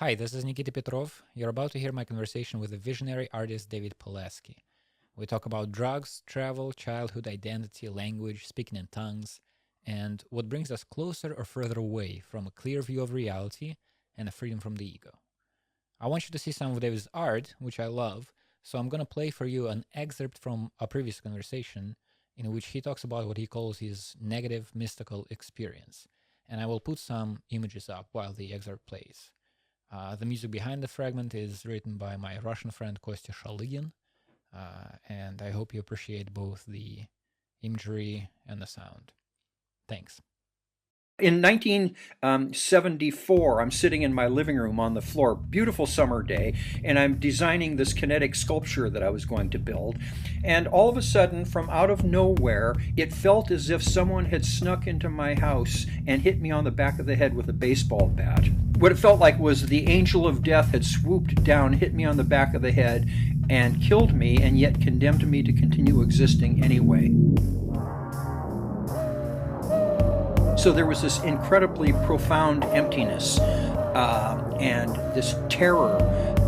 Hi, this is Nikita Petrov. You're about to hear my conversation with the visionary artist David Poleski. We talk about drugs, travel, childhood identity, language, speaking in tongues, and what brings us closer or further away from a clear view of reality and a freedom from the ego. I want you to see some of David's art, which I love, so I'm going to play for you an excerpt from a previous conversation in which he talks about what he calls his negative mystical experience. And I will put some images up while the excerpt plays. The music behind the fragment is written by my Russian friend Kostya Shaligin, and I hope you appreciate both the imagery and the sound. Thanks. In 1974, I'm sitting in my living room on the floor, beautiful summer day, and I'm designing this kinetic sculpture that I was going to build. And all of a sudden, from out of nowhere, it felt as if someone had snuck into my house and hit me on the back of the head with a baseball bat. What it felt like was the angel of death had swooped down, hit me on the back of the head, and killed me, and yet condemned me to continue existing anyway. So there was this incredibly profound emptiness and this terror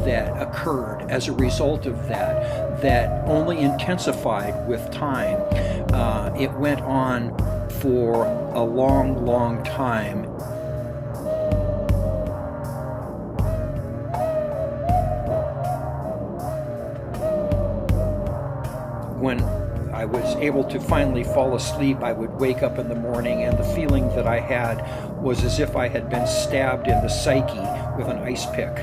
that occurred as a result of that only intensified with time. It went on for a long, long time. When I was able to finally fall asleep, I would wake up in the morning, and the feeling that I had was as if I had been stabbed in the psyche with an ice pick.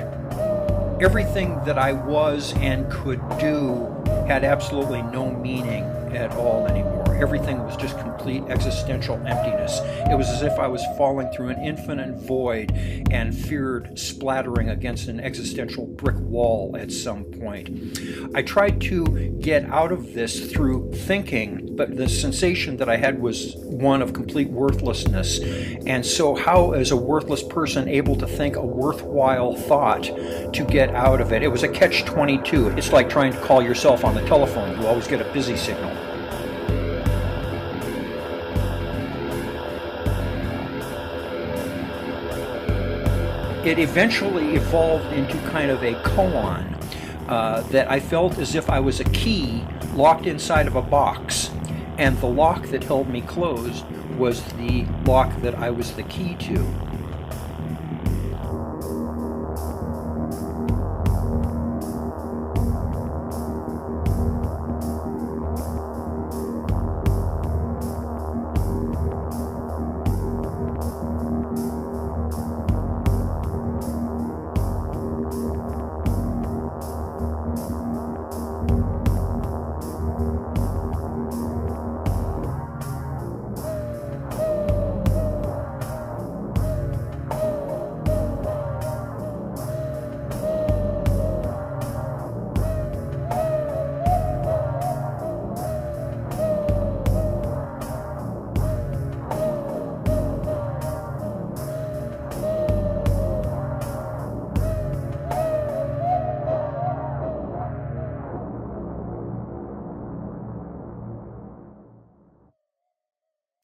Everything that I was and could do had absolutely no meaning at all anymore. Everything was just complete existential emptiness. It was as if I was falling through an infinite void and feared splattering against an existential brick wall at some point. I tried to get out of this through thinking, but the sensation that I had was one of complete worthlessness. And so how is a worthless person able to think a worthwhile thought to get out of it? It was a catch-22. It's like trying to call yourself on the telephone. You always get a busy signal. It eventually evolved into kind of a koan that I felt as if I was a key locked inside of a box, and the lock that held me closed was the lock that I was the key to.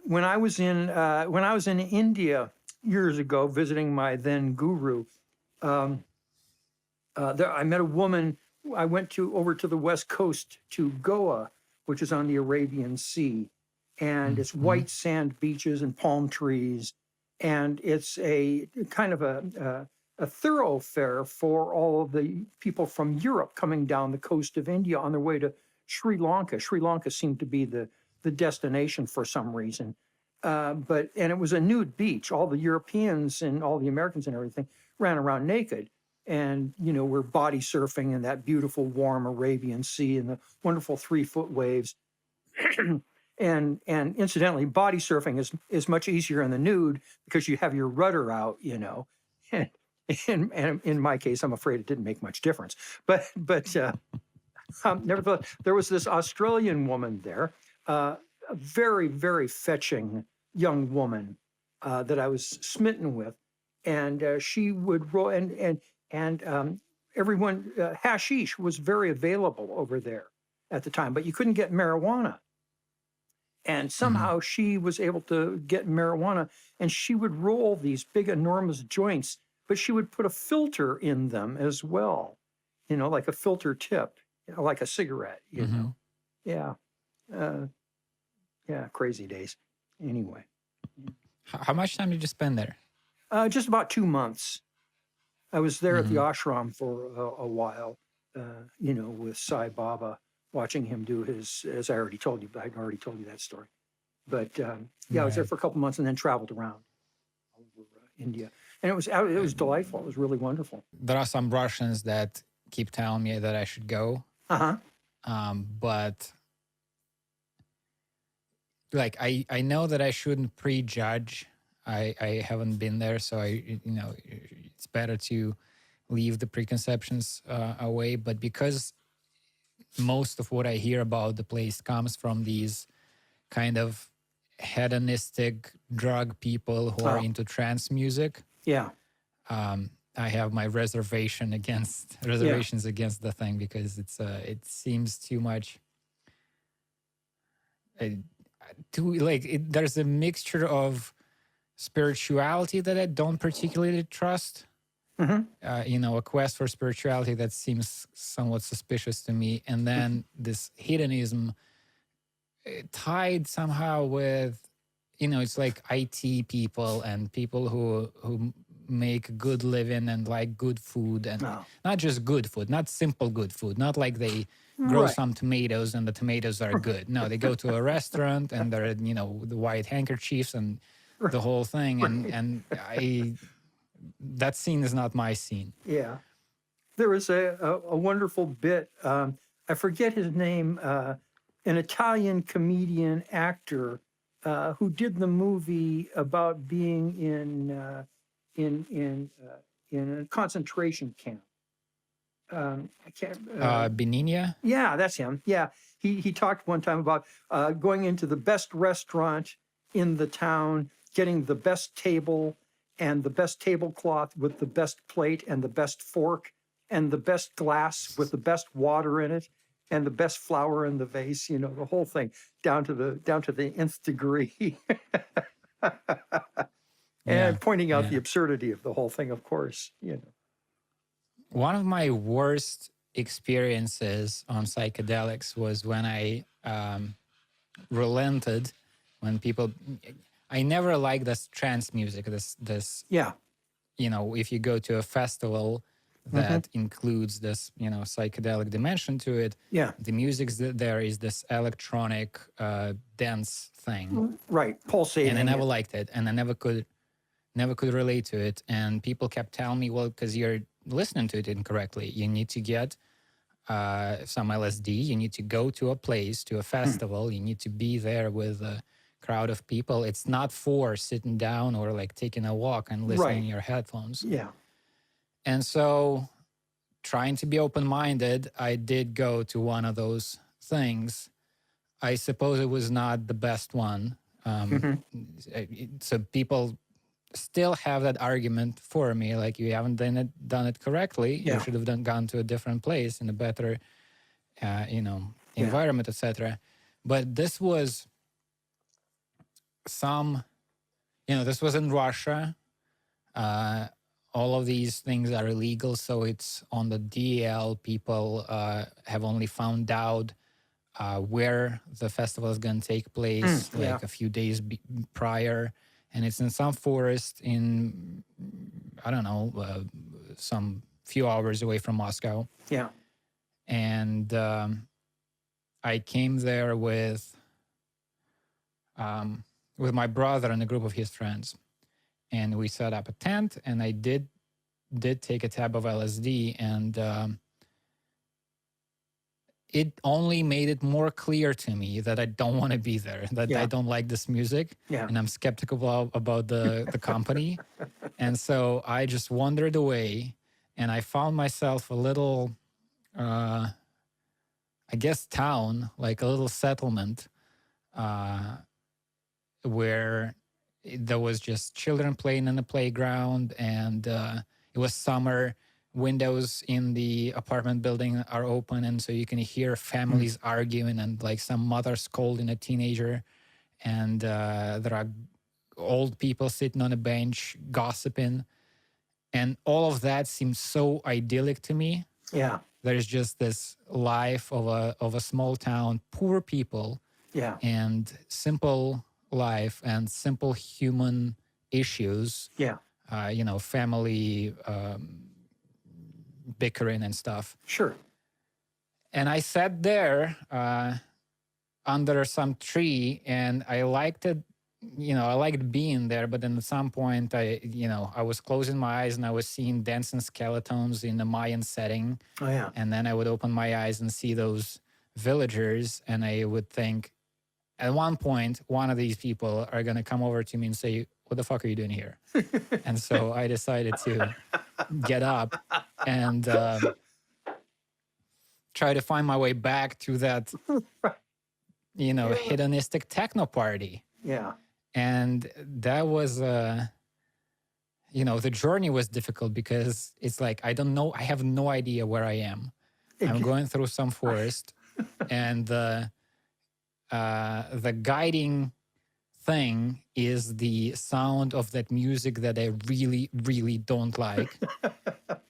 When I was in India years ago visiting my then guru, there I met a woman. I went over to the west coast to Goa, which is on the Arabian Sea, and it's white sand beaches and palm trees, and it's a kind of a thoroughfare for all of the people from Europe coming down the coast of India on their way to Sri Lanka. Sri Lanka seemed to be the destination for some reason. And it was a nude beach. All the Europeans and all the Americans and everything ran around naked. And, we're body surfing in that beautiful, warm Arabian Sea and the wonderful 3-foot waves. and incidentally, body surfing is much easier in the nude because you have your rudder out, And in my case, I'm afraid it didn't make much difference. But nevertheless, there was this Australian woman there, a very, very fetching young woman that I was smitten with, and she would roll and everyone hashish was very available over there at the time, but you couldn't get marijuana. And somehow she was able to get marijuana, and she would roll these big, enormous joints, but she would put a filter in them as well, like a filter tip, like a cigarette, Yeah. Yeah, crazy days. Anyway. How much time did you spend there? Just about 2 months. I was there at the Mm-hmm. ashram for a while, with Sai Baba, watching him do his, as I already told you, I'd already told you that story. But I was there Right. for a couple months and then traveled around all over India. And it was delightful. It was really wonderful. There are some Russians that keep telling me that I should go, Uh-huh. but like I know that I shouldn't prejudge. I haven't been there, so it's better to leave the preconceptions away. But because most of what I hear about the place comes from these kind of hedonistic drug people who are into trance music, Yeah. I have my reservations against the thing, because it seems too much. There's a mixture of spirituality that I don't particularly trust. A quest for spirituality that seems somewhat suspicious to me, and then this hedonism tied somehow with, it's like IT people and people who make good living and like good food, and not just good food, not simple good food, not like they grow some tomatoes and the tomatoes are good. No, they go to a restaurant and they're the white handkerchiefs and the whole thing, and that scene is not my scene. Yeah. There was a wonderful bit. I forget his name, an Italian comedian actor who did the movie about being in a concentration camp. I can't. Beninia? Yeah, that's him. Yeah, he talked one time about going into the best restaurant in the town, getting the best table and the best tablecloth with the best plate and the best fork and the best glass with the best water in it and the best flour in the vase. The whole thing down to the nth degree. And pointing out the absurdity of the whole thing, of course. One of my worst experiences on psychedelics was when I relented when people. I never liked this trance music. This. If you go to a festival that includes this, psychedelic dimension to it. Yeah. The music there is this electronic, dance thing. Right, pulsating. And I never liked it, and I never could relate to it. And people kept telling me, well, because you're listening to it incorrectly. You need to get some LSD. You need to go to a place, to a festival. You need to be there with a crowd of people. It's not for sitting down or like taking a walk and listening in your headphones. Yeah. And so, trying to be open-minded, I did go to one of those things. I suppose it was not the best one. So people still have that argument for me, like, you haven't done it correctly. You should have gone to a different place in a better, environment, etc. But this was this was in Russia. All of these things are illegal, so it's on the DL. People have only found out where the festival is going to take place, a few days prior. And it's in some forest in, I don't know, some few hours away from Moscow. Yeah. And I came there with my brother and a group of his friends. And we set up a tent, and I did take a tab of LSD, and it only made it more clear to me that I don't want to be there, that I don't like this music, and I'm skeptical about the company. And so I just wandered away, and I found myself a little, I guess, town, like a little settlement, where there was just children playing in the playground, and it was summer. Windows in the apartment building are open, and so you can hear families arguing, and like some mother scolding a teenager, and there are old people sitting on a bench gossiping. And all of that seems so idyllic to me. Yeah. There's just this life of a small town, poor people, Yeah. and simple life and simple human issues, Yeah. family bickering and stuff. Sure. And I sat there under some tree, and I liked it. I liked being there. But then at some point, I was closing my eyes and I was seeing dancing skeletons in the Mayan setting. Oh yeah. And then I would open my eyes and see those villagers, and I would think, at one point, one of these people are going to come over to me and say, "What the fuck are you doing here?" And so I decided to get up and try to find my way back to that, hedonistic techno party. Yeah. And that was, the journey was difficult because it's like, I don't know, I have no idea where I am. I'm going through some forest, and the guiding thing is the sound of that music that I really, really don't like.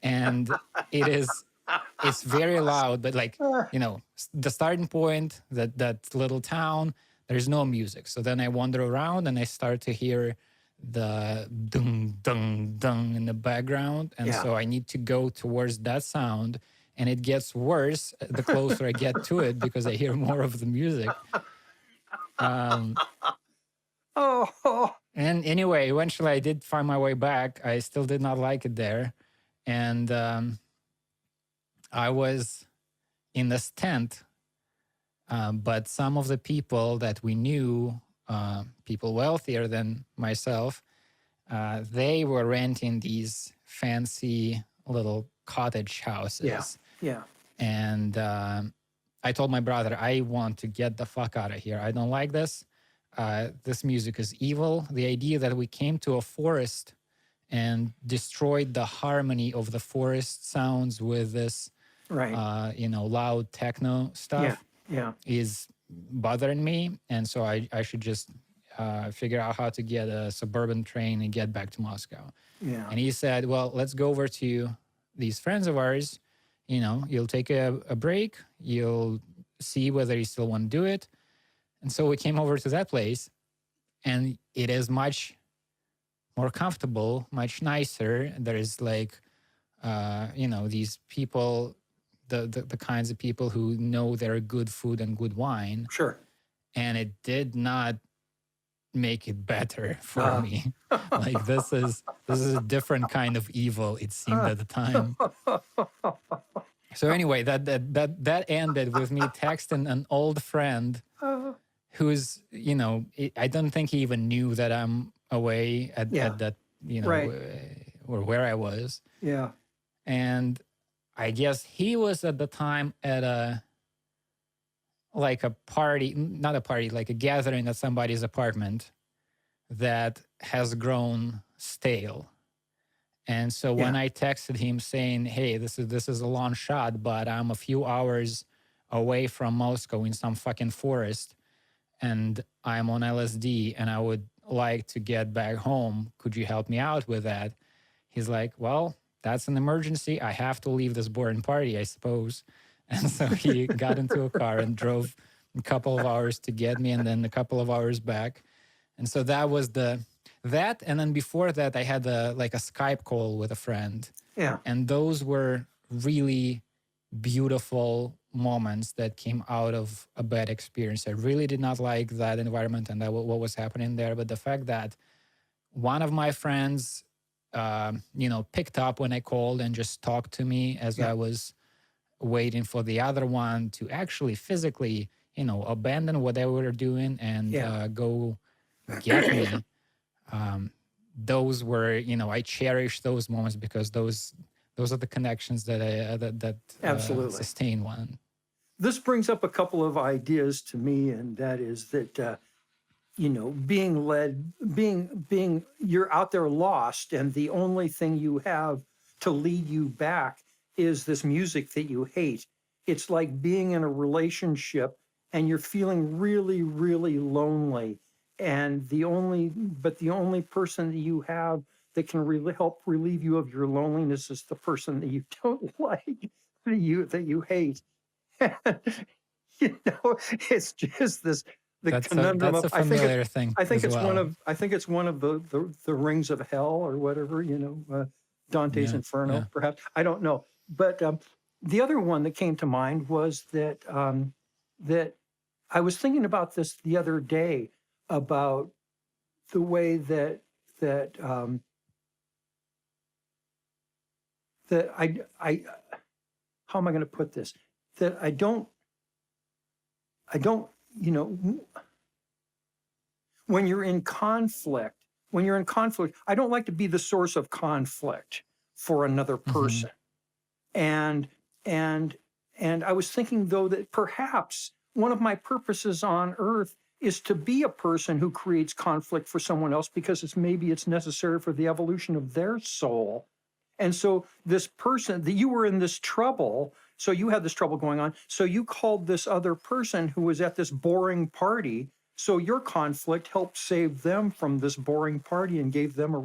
And it's very loud, but the starting point, that little town, there's no music. So then I wander around and I start to hear the dung, dung, dung in the background. And so I need to go towards that sound. And it gets worse the closer I get to it because I hear more of the music. And anyway, eventually I did find my way back. I still did not like it there. And I was in this tent, but some of the people that we knew, people wealthier than myself, they were renting these fancy little cottage houses. Yeah. Yeah. And I told my brother, I want to get the fuck out of here. I don't like this. This music is evil. The idea that we came to a forest and destroyed the harmony of the forest sounds with this, loud techno stuff is bothering me. And so I should just figure out how to get a suburban train and get back to Moscow. Yeah. And he said, well, let's go over to these friends of ours. You'll take a break. You'll see whether you still want to do it. And so we came over to that place, and it is much more comfortable, much nicer. There's these people, the kinds of people who know their good food and good wine. Sure. And it did not make it better for me. This is a different kind of evil, it seemed at the time. So anyway, that ended with me texting an old friend who's, I don't think he even knew that I'm away at that, or where I was. Yeah. And I guess he was at the time at a party, not a party, like a gathering at somebody's apartment that has grown stale. And so when I texted him saying, hey, this is a long shot, but I'm a few hours away from Moscow in some fucking forest, and I'm on LSD, and I would like to get back home. Could you help me out with that? He's like, well, that's an emergency. I have to leave this boring party, I suppose. And so he got into a car and drove a couple of hours to get me, and then a couple of hours back. And so that was that. And then before that, I had a Skype call with a friend. Yeah. And those were really beautiful moments that came out of a bad experience. I really did not like that environment and what was happening there. But the fact that one of my friends, picked up when I called and just talked to me as I was waiting for the other one to actually physically, abandon what they were doing and go get me. Those were, I cherish those moments because those are the connections that Absolutely sustain one. This brings up a couple of ideas to me, and that is that being you're out there lost, and the only thing you have to lead you back is this music that you hate. It's like being in a relationship and you're feeling really, really lonely, and the only person that you have that can really help relieve you of your loneliness is the person that you don't like, that you hate. It's just this the conundrum that's of a familiar thing I think as it's one well. of the rings of hell or whatever, Dante's Yeah, Inferno, yeah. perhaps. I don't know. But the other one that came to mind was that I was thinking about this the other day about the way that I how am I going to put this? That I don't, when you're in conflict, I don't like to be the source of conflict for another Hmm. person. And and and I was thinking though that perhaps one of my purposes on earth is to be a person who creates conflict for someone else because it's necessary for the evolution of their soul. And so this person that you were in this trouble, so you had this trouble going on, so you called this other person who was at this boring party. So your conflict helped save them from this boring party and gave them a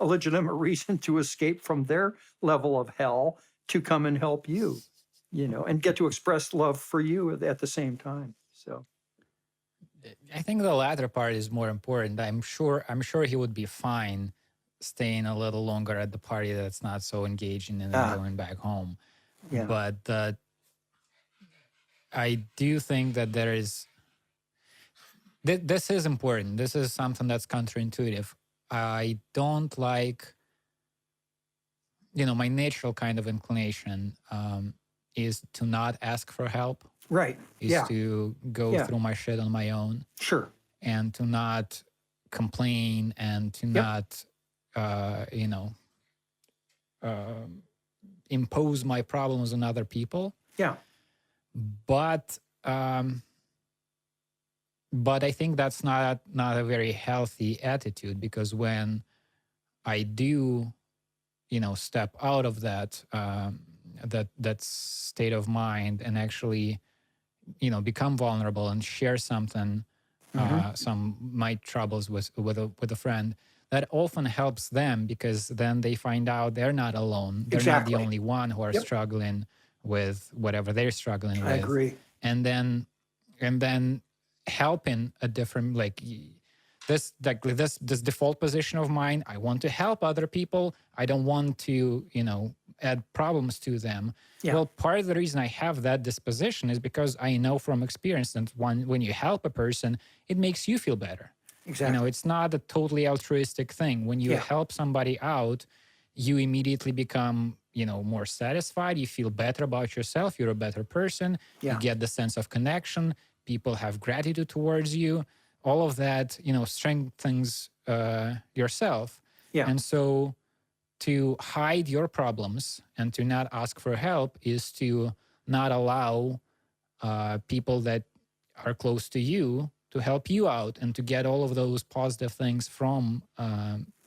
legitimate reason to escape from their level of hell to come and help you, and get to express love for you at the same time. So I think the latter part is more important. I'm sure he would be fine staying a little longer at the party that's not so engaging and then ah going back home. yeah But I do think that there is this is important. This is something that's counterintuitive. I don't like, my natural kind of inclination is to not ask for help, right is yeah to go yeah through my shit on my own sure and to not complain and to yep not, you know, uh, impose my problems on other people. yeah But but I think that's not a very healthy attitude, because when I do, step out of that state of mind and actually, become vulnerable and share something, hmm some my troubles with a friend, that often helps them, because then they find out they're not alone. They're not the exactly only one who are yep struggling with whatever they're struggling I with, agree and then helping a different, this default position of mine. I want to help other people. I don't want to, add problems to them. yeah Well, part of the reason I have that disposition is because I know from experience that when you help a person, it makes you feel better. exactly It's not a totally altruistic thing. When you yeah help somebody out, you immediately become, more satisfied. You feel better about yourself. You're a better person. You yeah get the sense of connection. People have gratitude towards you. All of that, strengthens yourself. yeah And so to hide your problems and to not ask for help is to not allow people that are close to you to help you out and to get all of those positive things from,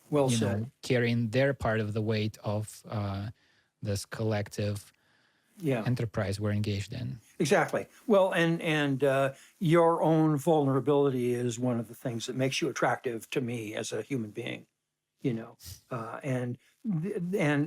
well said carrying their part of the weight of this collective yeah enterprise we're engaged in. exactly well and your own vulnerability is one of the things that makes you attractive to me as a human being you know and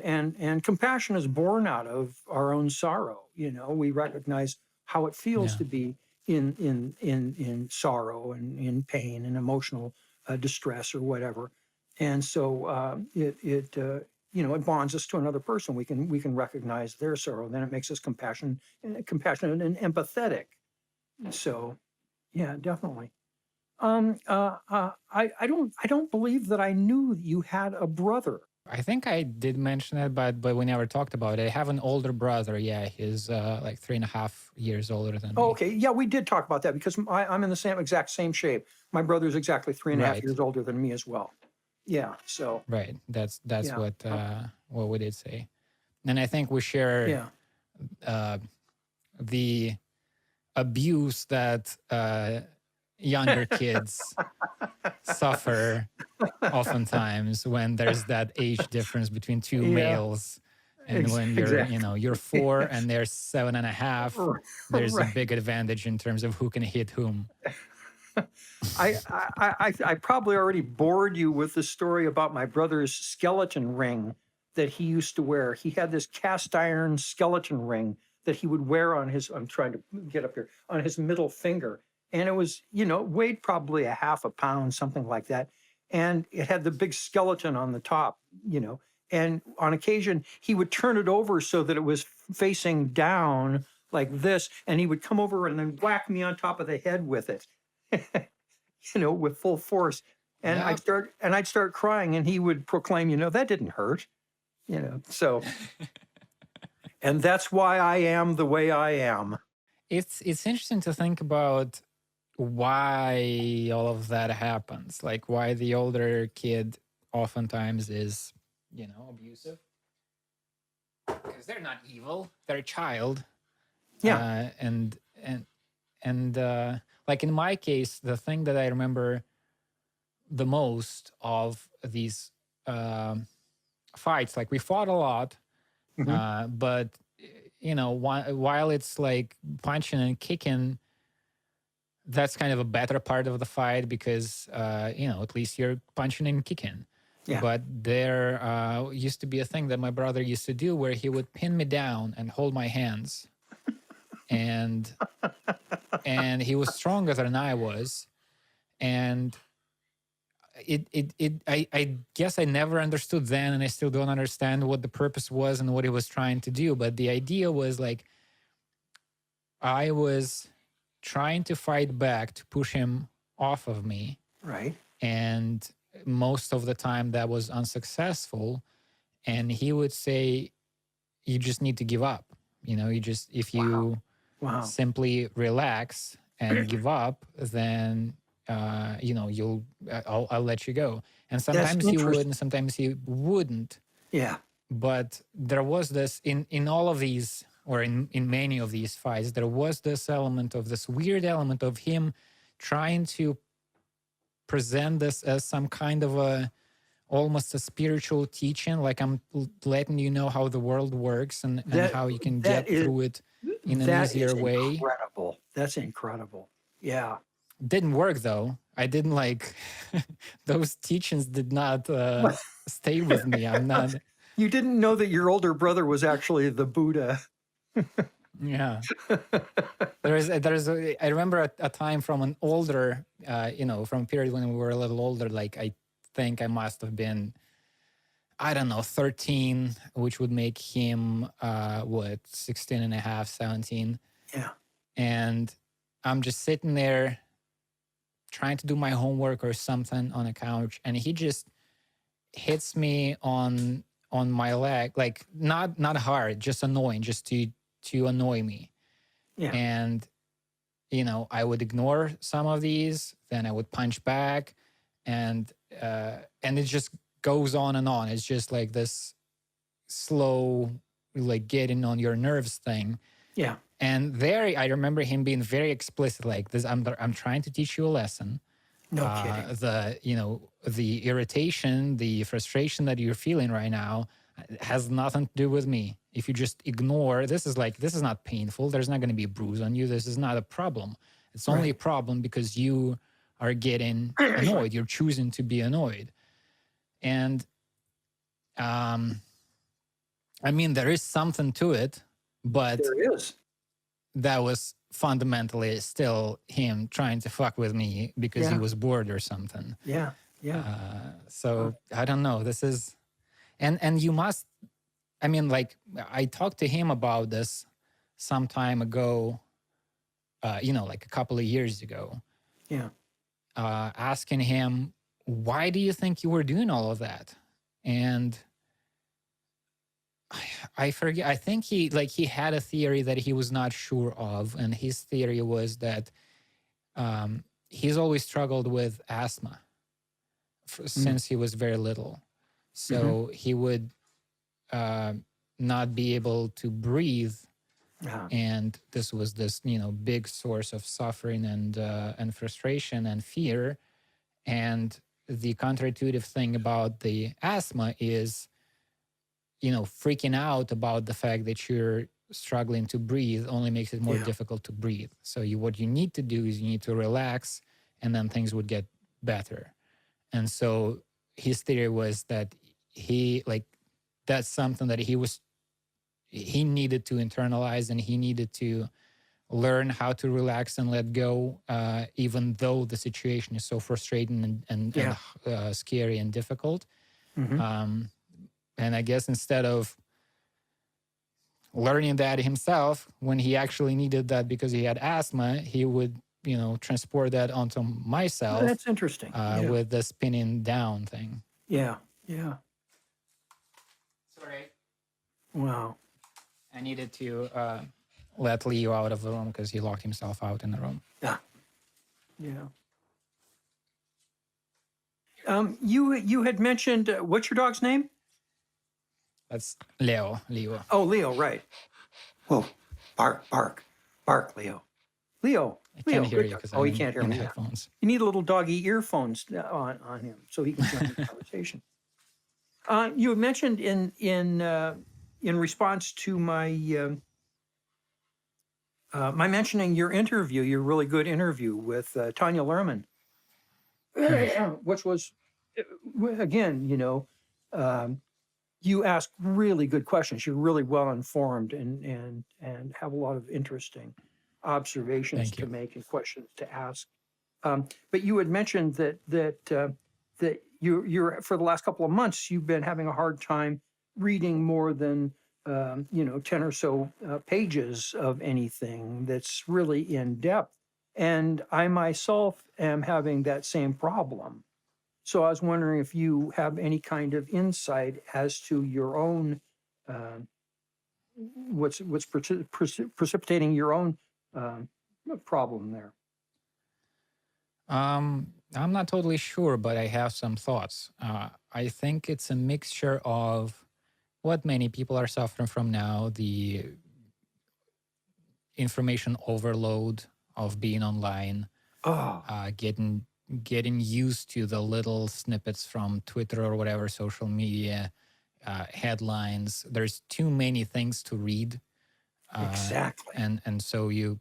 and compassion is born out of our own sorrow. We recognize how it feels Yeah. to be in sorrow and in pain and emotional distress or whatever. And so it bonds us to another person. We can recognize their sorrow. Then it makes us compassionate and empathetic. So yeah, definitely. I don't believe that I knew that you had a brother. I think I did mention it, but we never talked about it. I have an older brother. Yeah, he's like 3.5 years older than Oh, me. okay. Yeah, we did talk about that because I'm in the exact same shape. My brother's exactly three and a half Right, years older than me as well. Yeah. So right. That's yeah, what we did say, and I think we share yeah, uh, the abuse that younger kids suffer oftentimes when there's that age difference between two yeah. males. And when Exactly. you're 4 and they're 7.5, there's a Right. big advantage in terms of who can hit whom. I probably already bored you with the story about my brother's skeleton ring that he used to wear. He had this cast iron skeleton ring that he would wear on his, I'm trying to get up here, on his middle finger. And it was, weighed probably a half a pound, something like that. And it had the big skeleton on the top, And on occasion, he would turn it over so that it was facing down like this. And he would come over and then whack me on top of the head with it. With full force. And Yeah. I'd start crying, and he would proclaim, that didn't hurt. So and that's why I am the way I am. It's interesting to think about why all of that happens. Like why the older kid oftentimes is, abusive. Because they're not evil; they're a child. Yeah. And like in my case, the thing that I remember the most of these fights, like we fought a lot, but while it's like punching and kicking, that's kind of a better part of the fight because at least you're punching and kicking. Yeah. But there used to be a thing that my brother used to do where he would pin me down and hold my hands. And he was stronger than I was. And I guess I never understood then, and I still don't understand what the purpose was and what he was trying to do. But the idea was like, I was trying to fight back to push him off of me. Right. And most of the time that was unsuccessful. And he would say, you just need to give up. If you Wow. simply relax and give up, then I'll let you go. And sometimes he would, and sometimes he wouldn't. Yeah. But there was this in all of these, or in many of these fights, there was this weird element of him trying to present this as some kind of almost a spiritual teaching, like I'm letting you know how the world works and how you can get through it in an easier way. Incredible. That's incredible. Yeah. Didn't work though. I didn't like those teachings did not stay with me. I'm not. You didn't know that your older brother was actually the Buddha. Yeah. I remember a time from an older, from a period when we were a little older, like I think I must have been, I don't know, 13, which would make him, 16 and a half, 17. Yeah. And I'm just sitting there trying to do my homework or something on a couch, and he just hits me on my leg, like not hard, just annoying, just to annoy me. Yeah. And I would ignore some of these, then I would punch back, and it just goes on and on. It's just like this slow, like getting on your nerves thing. Yeah. And there, I remember him being very explicit, like this. I'm trying to teach you a lesson. No kidding. The irritation, the frustration that you're feeling right now has nothing to do with me. If you just ignore, this is not painful. There's not going to be a bruise on you. This is not a problem. It's only a problem because you are getting annoyed. You're choosing to be annoyed. And there is something to it, but there is. That was fundamentally still him trying to fuck with me because he was bored or something. Yeah. Yeah. So I don't know. This is, and you must, like I talked to him about this some time ago, like a couple of years ago. Yeah. Asking him, why do you think you were doing all of that? And I forget. I think he had a theory that he was not sure of, and his theory was that he's always struggled with asthma since he was very little. So he would not be able to breathe, and this was this big source of suffering and frustration and fear. And the counterintuitive thing about the asthma is, freaking out about the fact that you're struggling to breathe only makes it more difficult to breathe. So what you need to do is you need to relax and then things would get better. And so his theory was that that's something that he needed to internalize, and he needed to learn how to relax and let go, even though the situation is so frustrating and scary and difficult. And I guess instead of learning that himself, when he actually needed that because he had asthma, he would, transport that onto myself. That's interesting. With the spinning down thing. Yeah. Sorry. Wow. I needed to let Leo out of the room because he locked himself out in the room. Yeah. You had mentioned, what's your dog's name? That's Leo. Oh, Leo, right. Whoa, bark, Leo. I can't hear you because he can't hear me. Headphones. You need a little doggy earphones on him so he can join the conversation. You had mentioned in response to my my mentioning your really good interview with Tanya Lerman, which was, again, you ask really good questions. You're really well informed and have a lot of interesting observations to make and questions to ask. But you had mentioned that you're for the last couple of months you've been having a hard time reading more than 10 or so pages of anything that's really in depth. And I myself am having that same problem. So I was wondering if you have any kind of insight as to your own, what's precipitating your own problem there. I'm not totally sure, but I have some thoughts. I think it's a mixture of what many people are suffering from now, the information overload of being online, getting used to the little snippets from Twitter or whatever social media, headlines. There's too many things to read. Exactly. And so you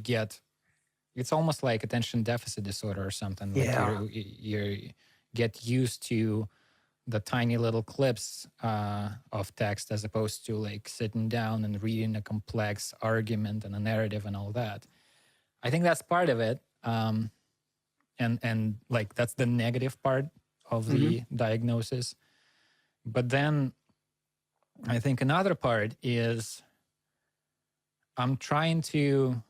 get, it's almost like attention deficit disorder or something. Like you get used to the tiny little clips of text as opposed to like sitting down and reading a complex argument and a narrative and all that. I think that's part of it. And like that's the negative part of the diagnosis. But then I think another part is I'm trying to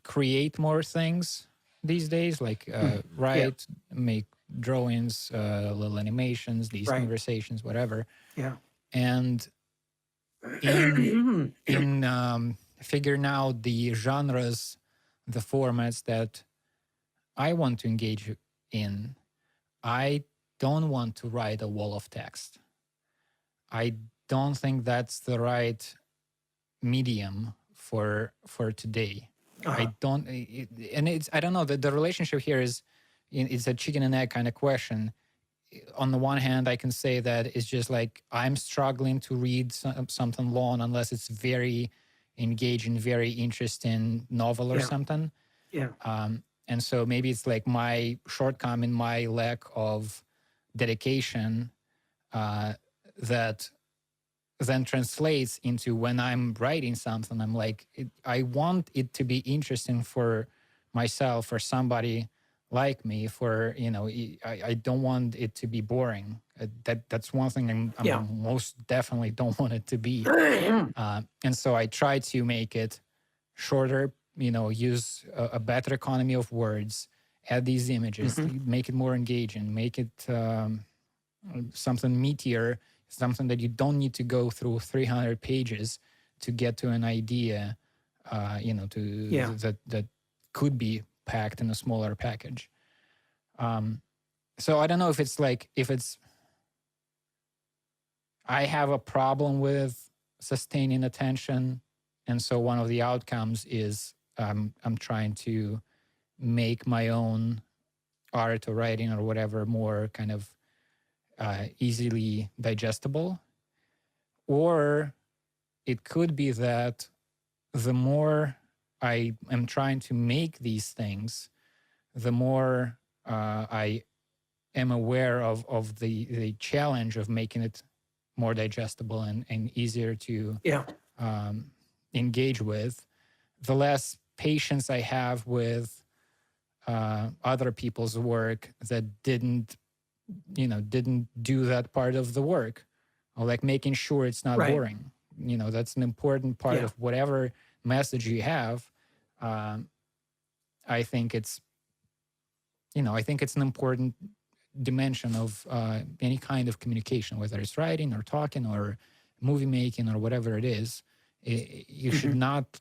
create more things these days, like write, make drawings, little animations, these conversations, whatever. Yeah. And in figuring out the genres, the formats that I want to engage in, I don't want to write a wall of text. I don't think that's the right medium for today. I don't, I don't know, the relationship here is, it's a chicken and egg kind of question. On the one hand, I can say that it's just like, I'm struggling to read something long unless it's very engaging, very interesting novel or something. Yeah. And so maybe it's like my shortcoming, my lack of dedication that then translates into when I'm writing something, I'm like, I want it to be interesting for myself, for somebody like me, for, I don't want it to be boring. That's one thing I most definitely don't want it to be. And so I try to make it shorter, use a better economy of words, add these images, make it more engaging, make it something meatier, something that you don't need to go through 300 pages to get to an idea, that could be packed in a smaller package. So I don't know if it's I have a problem with sustaining attention. And so one of the outcomes is I'm trying to make my own art or writing or whatever more kind of easily digestible. Or it could be that the more I am trying to make these things, the more I am aware of the challenge of making it more digestible and easier to Yeah. engage with, the less patience I have with other people's work that didn't do that part of the work, or like making sure it's not Right. boring. That's an important part Yeah. of whatever message you have. um, I think it's an important dimension of any kind of communication, whether it's writing or talking or movie making or whatever it is. You should Mhm. not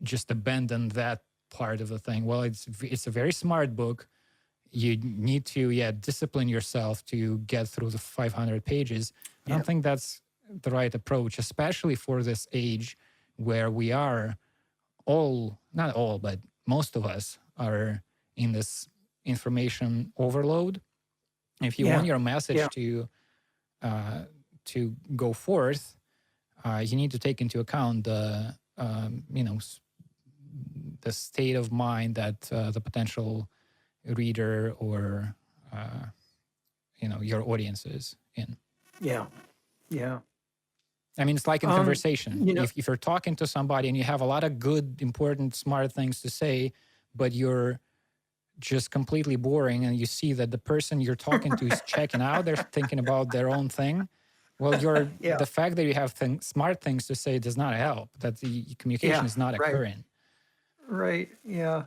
just abandon that part of the thing. Well, it's a very smart book. You need to discipline yourself to get through the 500 pages. I Yeah. don't think that's the right approach, especially for this age where we are all, not all, but most of us are in this information overload. If you want Yeah. your Yeah. message uh, to go forth, you need to take into account the state of mind that the potential reader or uh, your audience is in. Yeah. Yeah. I mean, it's like in Um, conversation. you know, If you're talking to somebody and you have a lot of good, important, smart things to say, but you're just completely boring, and you see that the person you're talking to is checking out, they're thinking about their own thing. Well, yeah. the fact that you have smart things to say does not help. That the communication Yeah. is not Right. occurring. Right. Yeah.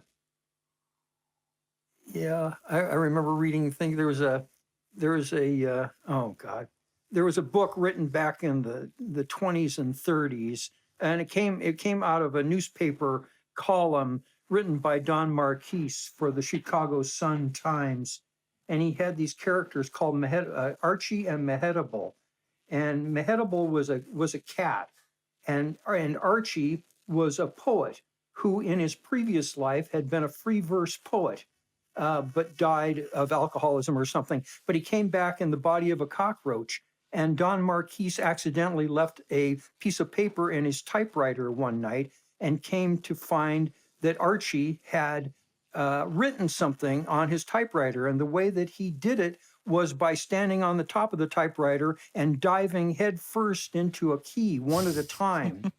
Yeah. I remember reading thing. Oh God, there was a book written back in the 20s and 30s, and it came out of a newspaper column written by Don Marquise for the Chicago Sun-Times, and he had these characters called Archie and Mehetable, and Mehetable was a cat, and Archie was a poet who in his previous life had been a free verse poet, but died of alcoholism or something. But he came back in the body of a cockroach. And Don Marquise accidentally left a piece of paper in his typewriter one night and came to find that Archie had written something on his typewriter. And the way that he did it was by standing on the top of the typewriter and diving headfirst into a key one at a time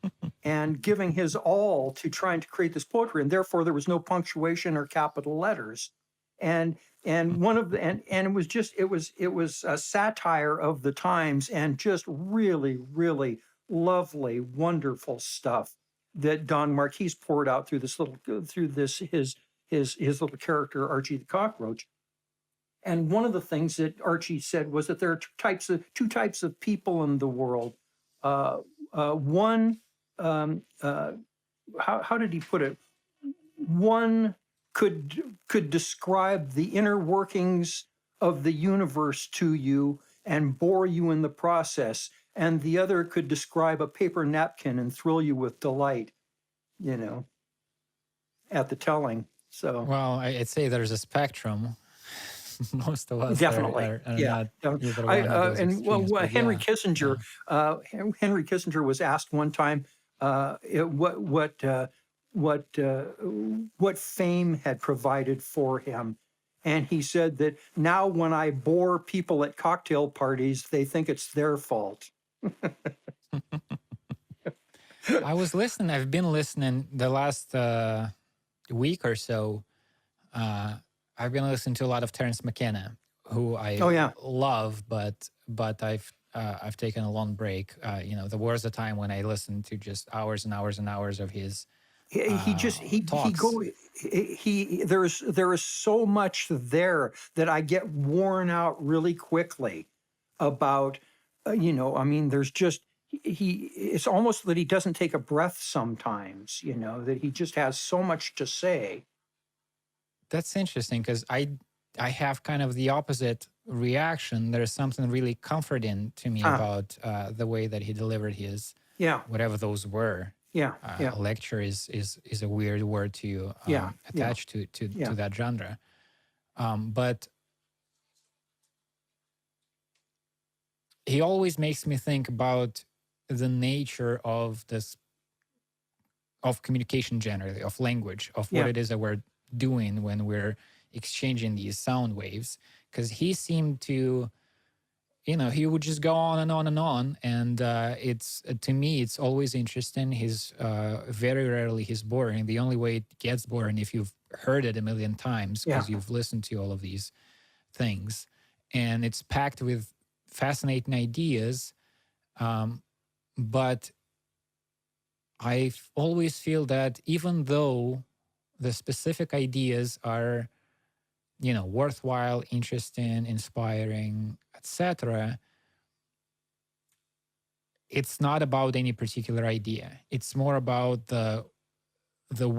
and giving his all to trying to create this poetry. And therefore there was no punctuation or capital letters. And one of the and it was a satire of the times, and just really, really lovely, wonderful stuff that Don Marquise poured out through his little character Archie the cockroach. And one of the things that Archie said was that there are two types of people in the world. One, how did he put it? One could describe the inner workings of the universe to you and bore you in the process, and the other could describe a paper napkin and thrill you with delight, you know, at the telling. So Well, I'd say there's a spectrum. Most of us definitely, are yeah. not either one of those And well, extremes. But Henry yeah, Kissinger, yeah. Henry Kissinger was asked one time what fame had provided for him, and he said that now when I bore people at cocktail parties, they think it's their fault. I was listening. I've been listening the last week or so. I've been listening to a lot of Terence McKenna, who I Oh yeah, love, but I've taken a long break. There was a time when I listened to just hours and hours and hours of his he just he talks. go he there is so much there that I get worn out really quickly about I mean there's just he it's almost that he doesn't take a breath sometimes, that he just has so much to say. That's interesting because I have kind of the opposite reaction. There's something really comforting to me Ah, about the way that he delivered his yeah, whatever those were. yeah, yeah, Lecture is a weird word to yeah, yeah, attach to yeah, that genre, but he always makes me think about the nature of communication generally, of language, of what Yeah. it is that we're doing when we're exchanging these sound waves. Because he seemed to, he would just go on and on and on. And it's to me, it's always interesting. He's very rarely he's boring. The only way it gets boring if you've heard it a million times Yeah. because you've listened to all of these things, and it's packed with fascinating ideas. But I always feel that even though the specific ideas are, worthwhile, interesting, inspiring, etc., it's not about any particular idea. It's more about the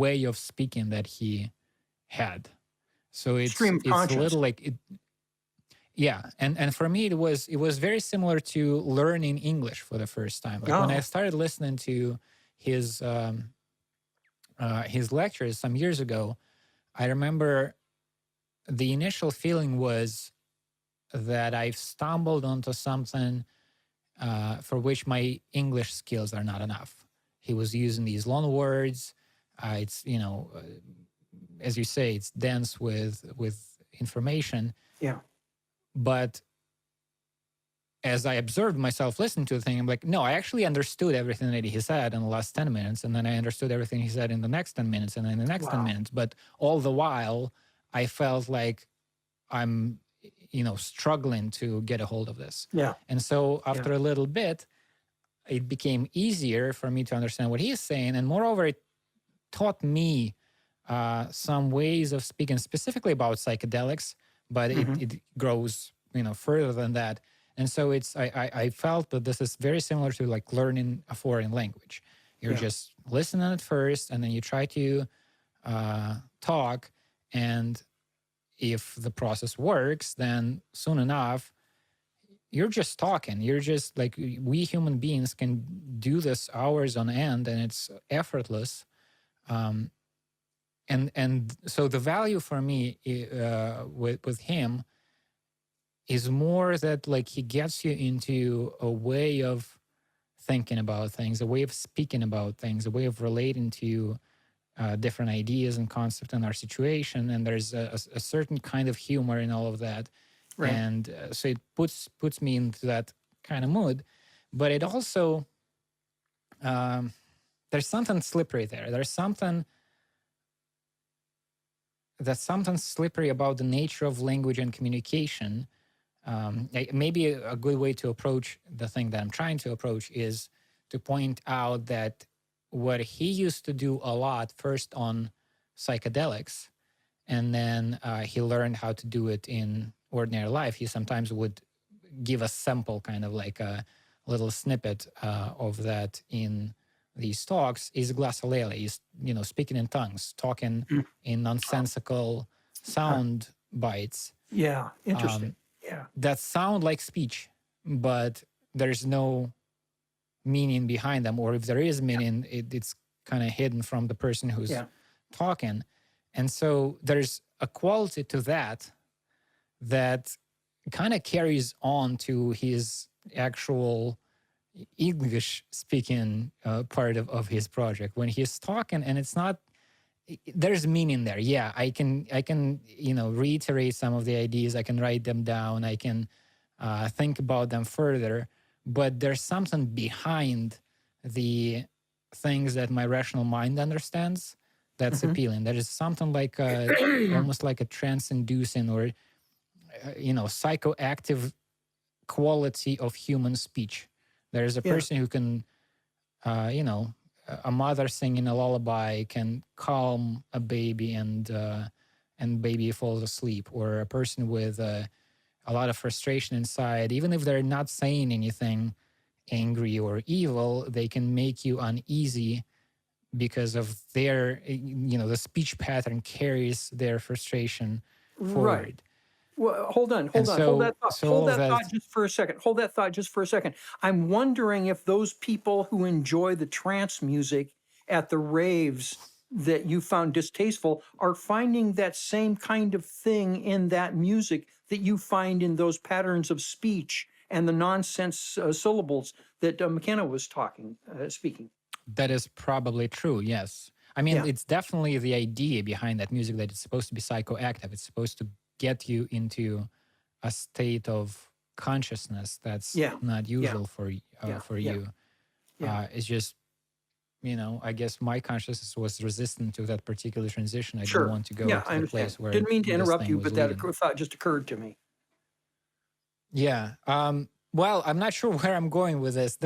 way of speaking that he had. So Stream of it's a little consciousness. like it. Yeah, and for me it was very similar to learning English for the first time. Like when I Oh, started listening to his lectures some years ago, I remember the initial feeling was that I've stumbled onto something for which my English skills are not enough. He was using these long words. It's as you say, it's dense with information. yeah. But as I observed myself listening to the thing, I'm like, no, I actually understood everything that he said in the last 10 minutes. And then I understood everything he said in the next 10 minutes and then the next 10 Wow. minutes. But all the while, I felt like I'm, struggling to get a hold of this. Yeah. And so Yeah. after a little bit, it became easier for me to understand what he's saying. And moreover, it taught me some ways of speaking specifically about psychedelics, but Mhm. it grows, further than that. And so I felt that this is very similar to like learning a foreign language. You're Yeah. just listening at first, and then you try to talk. And if the process works, then soon enough, you're just talking. You're just like, we human beings can do this hours on end, and it's effortless. And so the value for me with him is more that like he gets you into a way of thinking about things, a way of speaking about things, a way of relating to different ideas and concepts in our situation. And there's a certain kind of humor in all of that. Right. And so it puts me into that kind of mood. But it also, there's something slippery there. There's something slippery about the nature of language and communication. Maybe a good way to approach the thing that I'm trying to approach is to point out that what he used to do a lot first on psychedelics, and then he learned how to do it in ordinary life. He sometimes would give a sample, kind of like a little snippet of that in these talks, is glossolalia. He's, speaking in tongues, talking in nonsensical sound bites. Yeah. Interesting. Yeah. That sound like speech, but there's no meaning behind them. Or if there is meaning, it's kind of hidden from the person who's talking. And so there's a quality to that kind of carries on to his actual English speaking part of his project. When he's talking and it's not, there's meaning there. Yeah, I can reiterate some of the ideas. I can write them down. I can think about them further. But there's something behind the things that my rational mind understands that's appealing. There is something like almost like a trance-inducing or psychoactive quality of human speech. There is a person who can, a mother singing a lullaby can calm a baby and baby falls asleep, or a person with a lot of frustration inside, even if they're not saying anything angry or evil, they can make you uneasy because of their, the speech pattern carries their frustration forward. Right. Well, hold on. And Hold that thought. so Hold that that- thought just for a second. Hold that thought just for a second. I'm wondering if those people who enjoy the trance music at the raves that you found distasteful are finding that same kind of thing in that music that you find in those patterns of speech and the nonsense syllables that McKenna was speaking. That is probably true, yes. I mean, Yeah, it's definitely the idea behind that music that it's supposed to be psychoactive. It's supposed to get you into a state of consciousness that's yeah, not yeah, usual yeah, for yeah, you. yeah. It's just, I guess my consciousness was resistant to that particular transition. I didn't Sure. want to go Yeah, to I the understand. place where Didn't mean to this interrupt thing you, was but that leading. thought just occurred to me. Yeah. Well, I'm not sure where I'm going with this.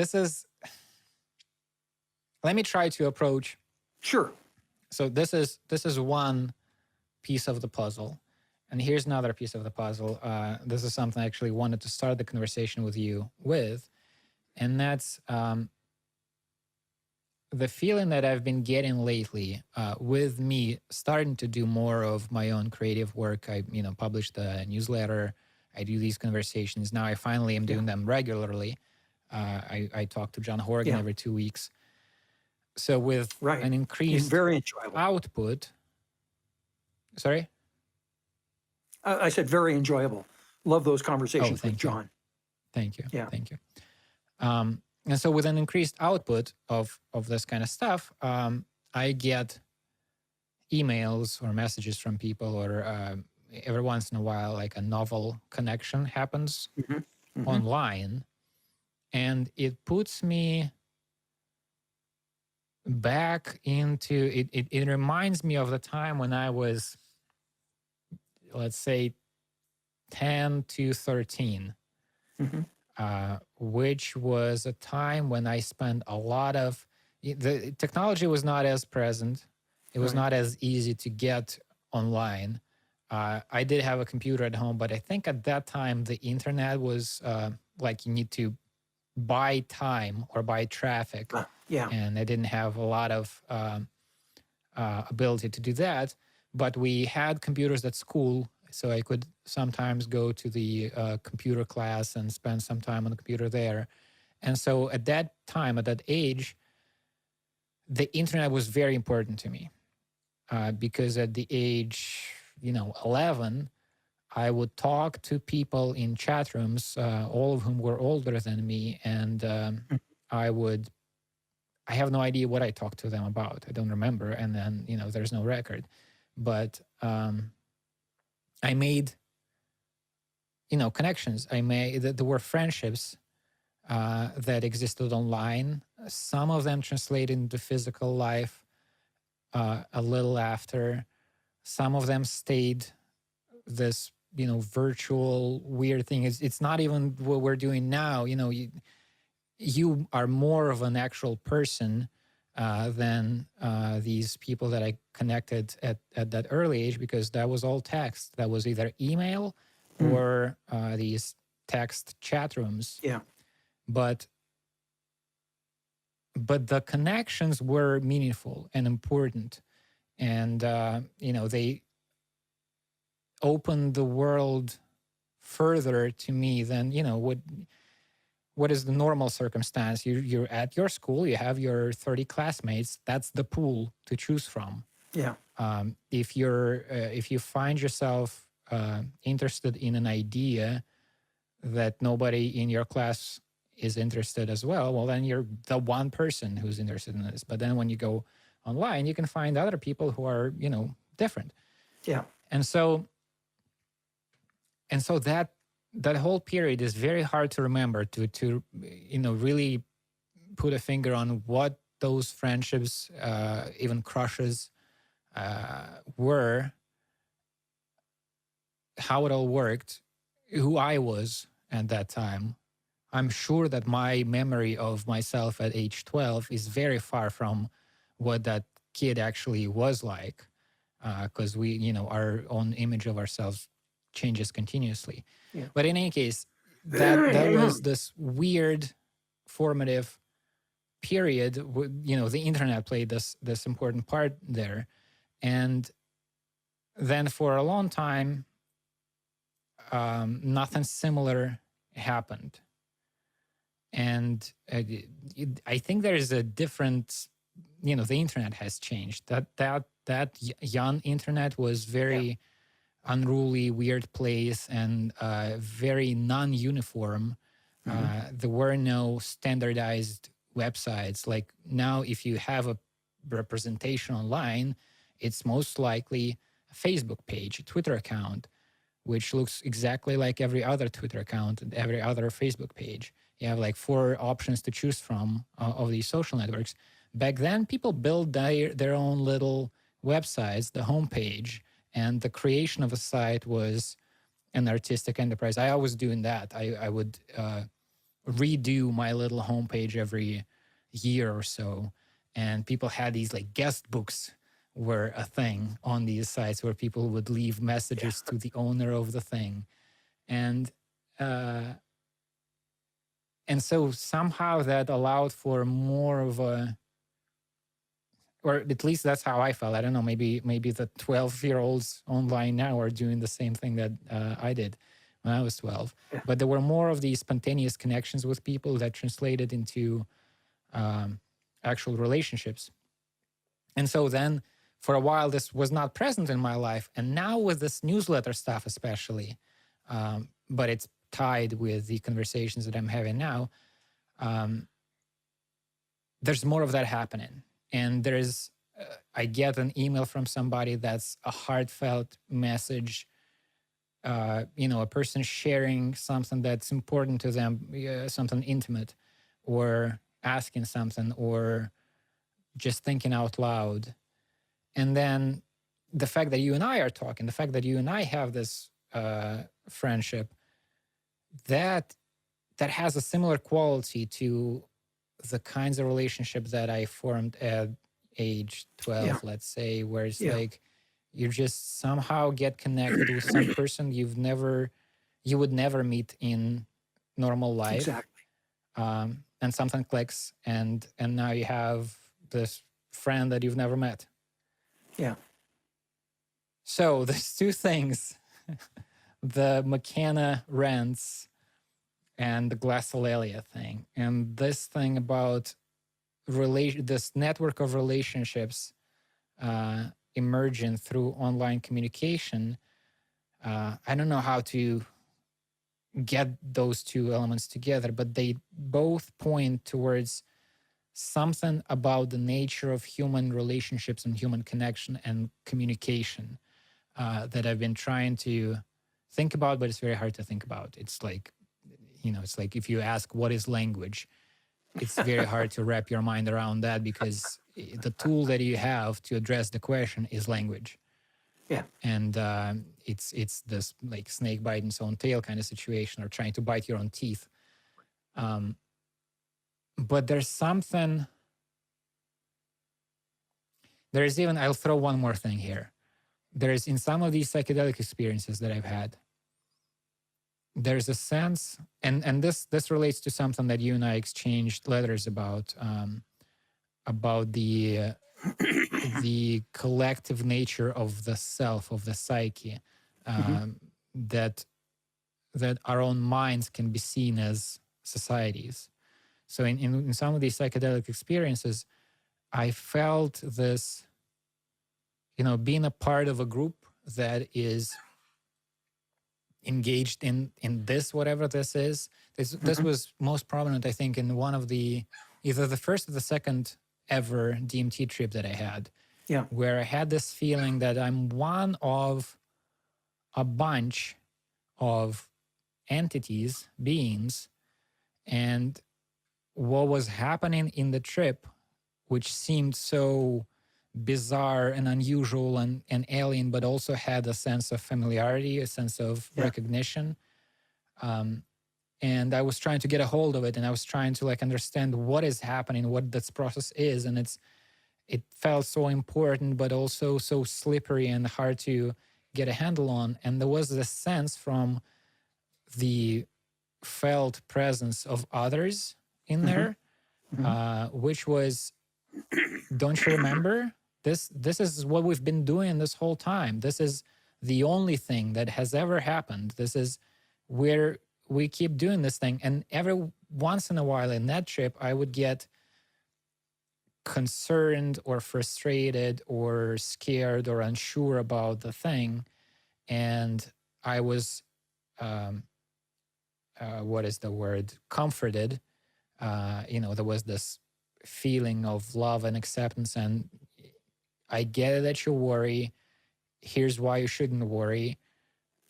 Let me try to approach. Sure. So this is one piece of the puzzle. And here's another piece of the puzzle. This is something I actually wanted to start the conversation with you with. And that's the feeling that I've been getting lately with me starting to do more of my own creative work. I, published a newsletter. I do these conversations. Now I finally am Yeah. doing them regularly. I talk to John Horgan Yeah. every 2 weeks. So with Right. an It's increased very enjoyable. output, sorry? I said very enjoyable. Love those Oh, conversations with thank you. John. Thank you. Yeah. Thank you. And so with an increased output of this kind of stuff, I get emails or messages from people, or every once in a while, like a novel connection happens online, and it puts me back into it. It reminds me of the time when I was, let's say, 10 to 13. Which was a time when I spent a lot of the technology was not as present. It was Right. not as easy to get online. I did have a computer at home, but I think at that time the internet was like you need to buy time or buy traffic, Yeah. and I didn't have a lot of ability to do that. But we had computers at school, so I could sometimes go to the computer class and spend some time on the computer there. And so at that time, at that age, the internet was very important to me because at the age, 11, I would talk to people in chat rooms, all of whom were older than me, and I have no idea what I talked to them about. I don't remember, and then there's no record, but I made connections. There were friendships that existed online. Some of them translated into physical life a little after. Some of them stayed this virtual weird thing. It's not even what we're doing now. You are more of an actual person than these people that I connected at that early age, because that was all text. That was either email or these text chat rooms. Yeah. But the connections were meaningful and important, and they opened the world further to me than what is the normal circumstance. You're at your school, you have your 30 classmates. That's the pool to choose from. Yeah. If you find yourself interested in an idea that nobody in your class is interested as well then you're the one person who's interested in this. But then when you go online, you can find other people who are different. Yeah. And so that whole period is very hard to remember, to really put a finger on what those friendships, even crushes, were, how it all worked, who I was at that time. I'm sure that my memory of myself at age 12 is very far from what that kid actually was like, because we, our own image of ourselves changes continuously. Yeah. But in any case, that was this weird formative period. The internet played this important part there. And then for a long time, nothing similar happened. And I think there is a different, the internet has changed. That young internet was very unruly, weird place, and very non-uniform. There were no standardized websites. Like now, if you have a representation online, it's most likely a Facebook page, a Twitter account, which looks exactly like every other Twitter account and every other Facebook page. You have like 4 options to choose from of these social networks. Back then, people built their own little websites, the homepage, and the creation of a site was an artistic enterprise. I was doing that. I would redo my little homepage every year or so, and people had these like guest books were a thing on these sites where people would leave messages to the owner of the thing, and so somehow that allowed for more of a, or at least that's how I felt. I don't know, maybe the 12-year-olds online now are doing the same thing that I did when I was 12. Yeah. But there were more of these spontaneous connections with people that translated into actual relationships. And so then for a while, this was not present in my life. And now with this newsletter stuff especially, but it's tied with the conversations that I'm having now, there's more of that happening. And there's, I get an email from somebody that's a heartfelt message, a person sharing something that's important to them, something intimate, or asking something, or just thinking out loud. And then the fact that you and I are talking, the fact that you and I have this friendship, that has a similar quality to the kinds of relationships that I formed at age 12, let's say, where it's like you just somehow get connected with some person you would never meet in normal life. Exactly. And something clicks, and now you have this friend that you've never met. Yeah. So there's 2 things, the McKenna rents and the Glossolalia thing. And this thing about this network of relationships emerging through online communication, I don't know how to get those 2 elements together, but they both point towards something about the nature of human relationships and human connection and communication that I've been trying to think about, but it's very hard to think about. It's like, it's like if you ask what is language, it's very hard to wrap your mind around that, because the tool that you have to address the question is language. Yeah. And it's this like snake biting its own tail kind of situation, or trying to bite your own teeth. But there's even, I'll throw one more thing here. There's, in some of these psychedelic experiences that I've had, there's a sense, and this relates to something that you and I exchanged letters about the collective nature of the self, of the psyche, that our own minds can be seen as societies. So in some of these psychedelic experiences, I felt this, being a part of a group that is engaged in this, whatever this is. This was most prominent, I think, in one of the, either the first or the second ever DMT trip that I had, where I had this feeling that I'm one of a bunch of entities, beings, and what was happening in the trip, which seemed so bizarre and unusual and alien, but also had a sense of familiarity, a sense of recognition. And I was trying to get a hold of it, and I was trying to like understand what is happening, what this process is. And it felt so important, but also so slippery and hard to get a handle on. And there was this sense from the felt presence of others in there, which was, don't you remember? This is what we've been doing this whole time. This is the only thing that has ever happened. This is where we keep doing this thing. And every once in a while in that trip, I would get concerned or frustrated or scared or unsure about the thing. And I was, what is the word? Comforted there was this feeling of love and acceptance, and I get it that you worry. Here's why you shouldn't worry.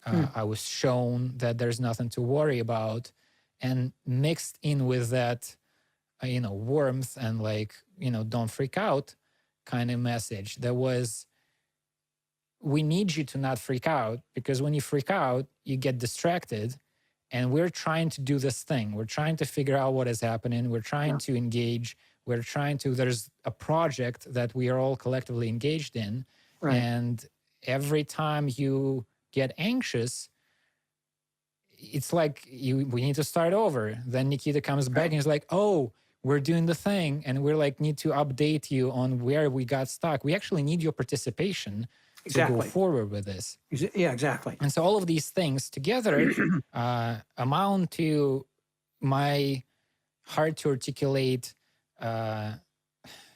I was shown that there's nothing to worry about, and mixed in with that, warmth and like, don't freak out kind of message. There was, we need you to not freak out, because when you freak out, you get distracted. And we're trying to do this thing. We're trying to figure out what is happening. We're trying to engage. There's a project that we are all collectively engaged in. Right. And every time you get anxious, it's like we need to start over. Then Nikita comes back and is like, oh, we're doing the thing. And we're like, need to update you on where we got stuck. We actually need your participation to go forward with this. Yeah, exactly. And so all of these things together amount to my hard to articulate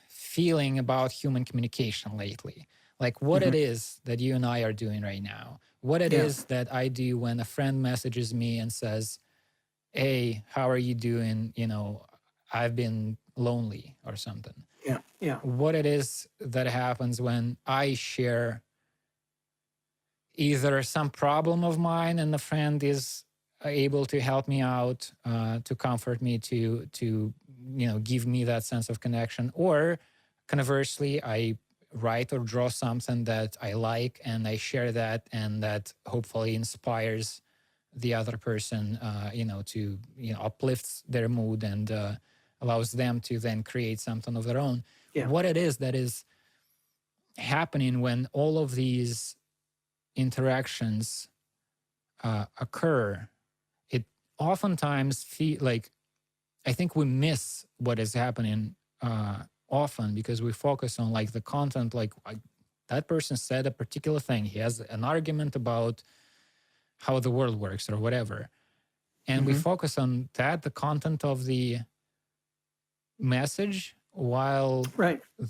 feeling about human communication lately. Like what it is that you and I are doing right now. What it is that I do when a friend messages me and says, hey, how are you doing? I've been lonely or something. Yeah, yeah. What it is that happens when I share either some problem of mine and the friend is able to help me out, to comfort me, to give me that sense of connection, or conversely, I write or draw something that I like and I share that, and that hopefully inspires the other person, to uplifts their mood and allows them to then create something of their own. Yeah. What it is that is happening when all of these interactions occur, it oftentimes feel like, I think we miss what is happening often because we focus on like the content, like that person said a particular thing, he has an argument about how the world works or whatever, and we focus on that, the content of the message, while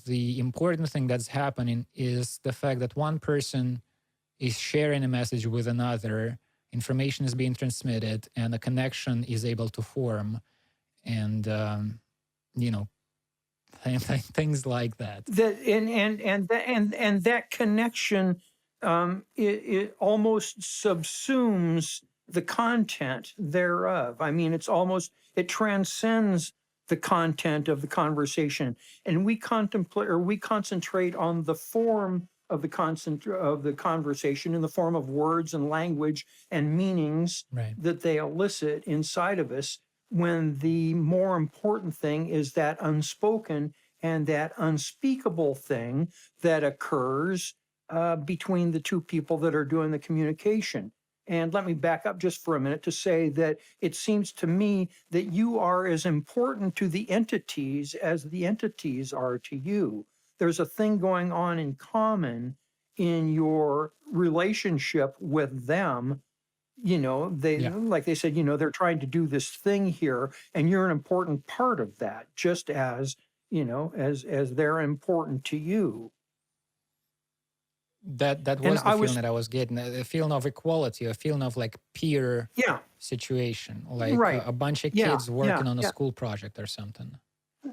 the important thing that's happening is the fact that one person is sharing a message with another, information is being transmitted, and a connection is able to form, and things like that. And that connection, it almost subsumes the content thereof. I mean, it transcends the content of the conversation, and we concentrate on the form of the conversation in the form of words and language and meanings that they elicit inside of us, when the more important thing is that unspoken and that unspeakable thing that occurs between the two people that are doing the communication. And let me back up just for a minute to say that it seems to me that you are as important to the entities as the entities are to you. There's a thing going on in common in your relationship with them. Like they said, they're trying to do this thing here, and you're an important part of that, just as, as they're important to you. That was the feeling that I was getting, a feeling of equality, a feeling of like peer situation, like a bunch of kids working on a school project or something.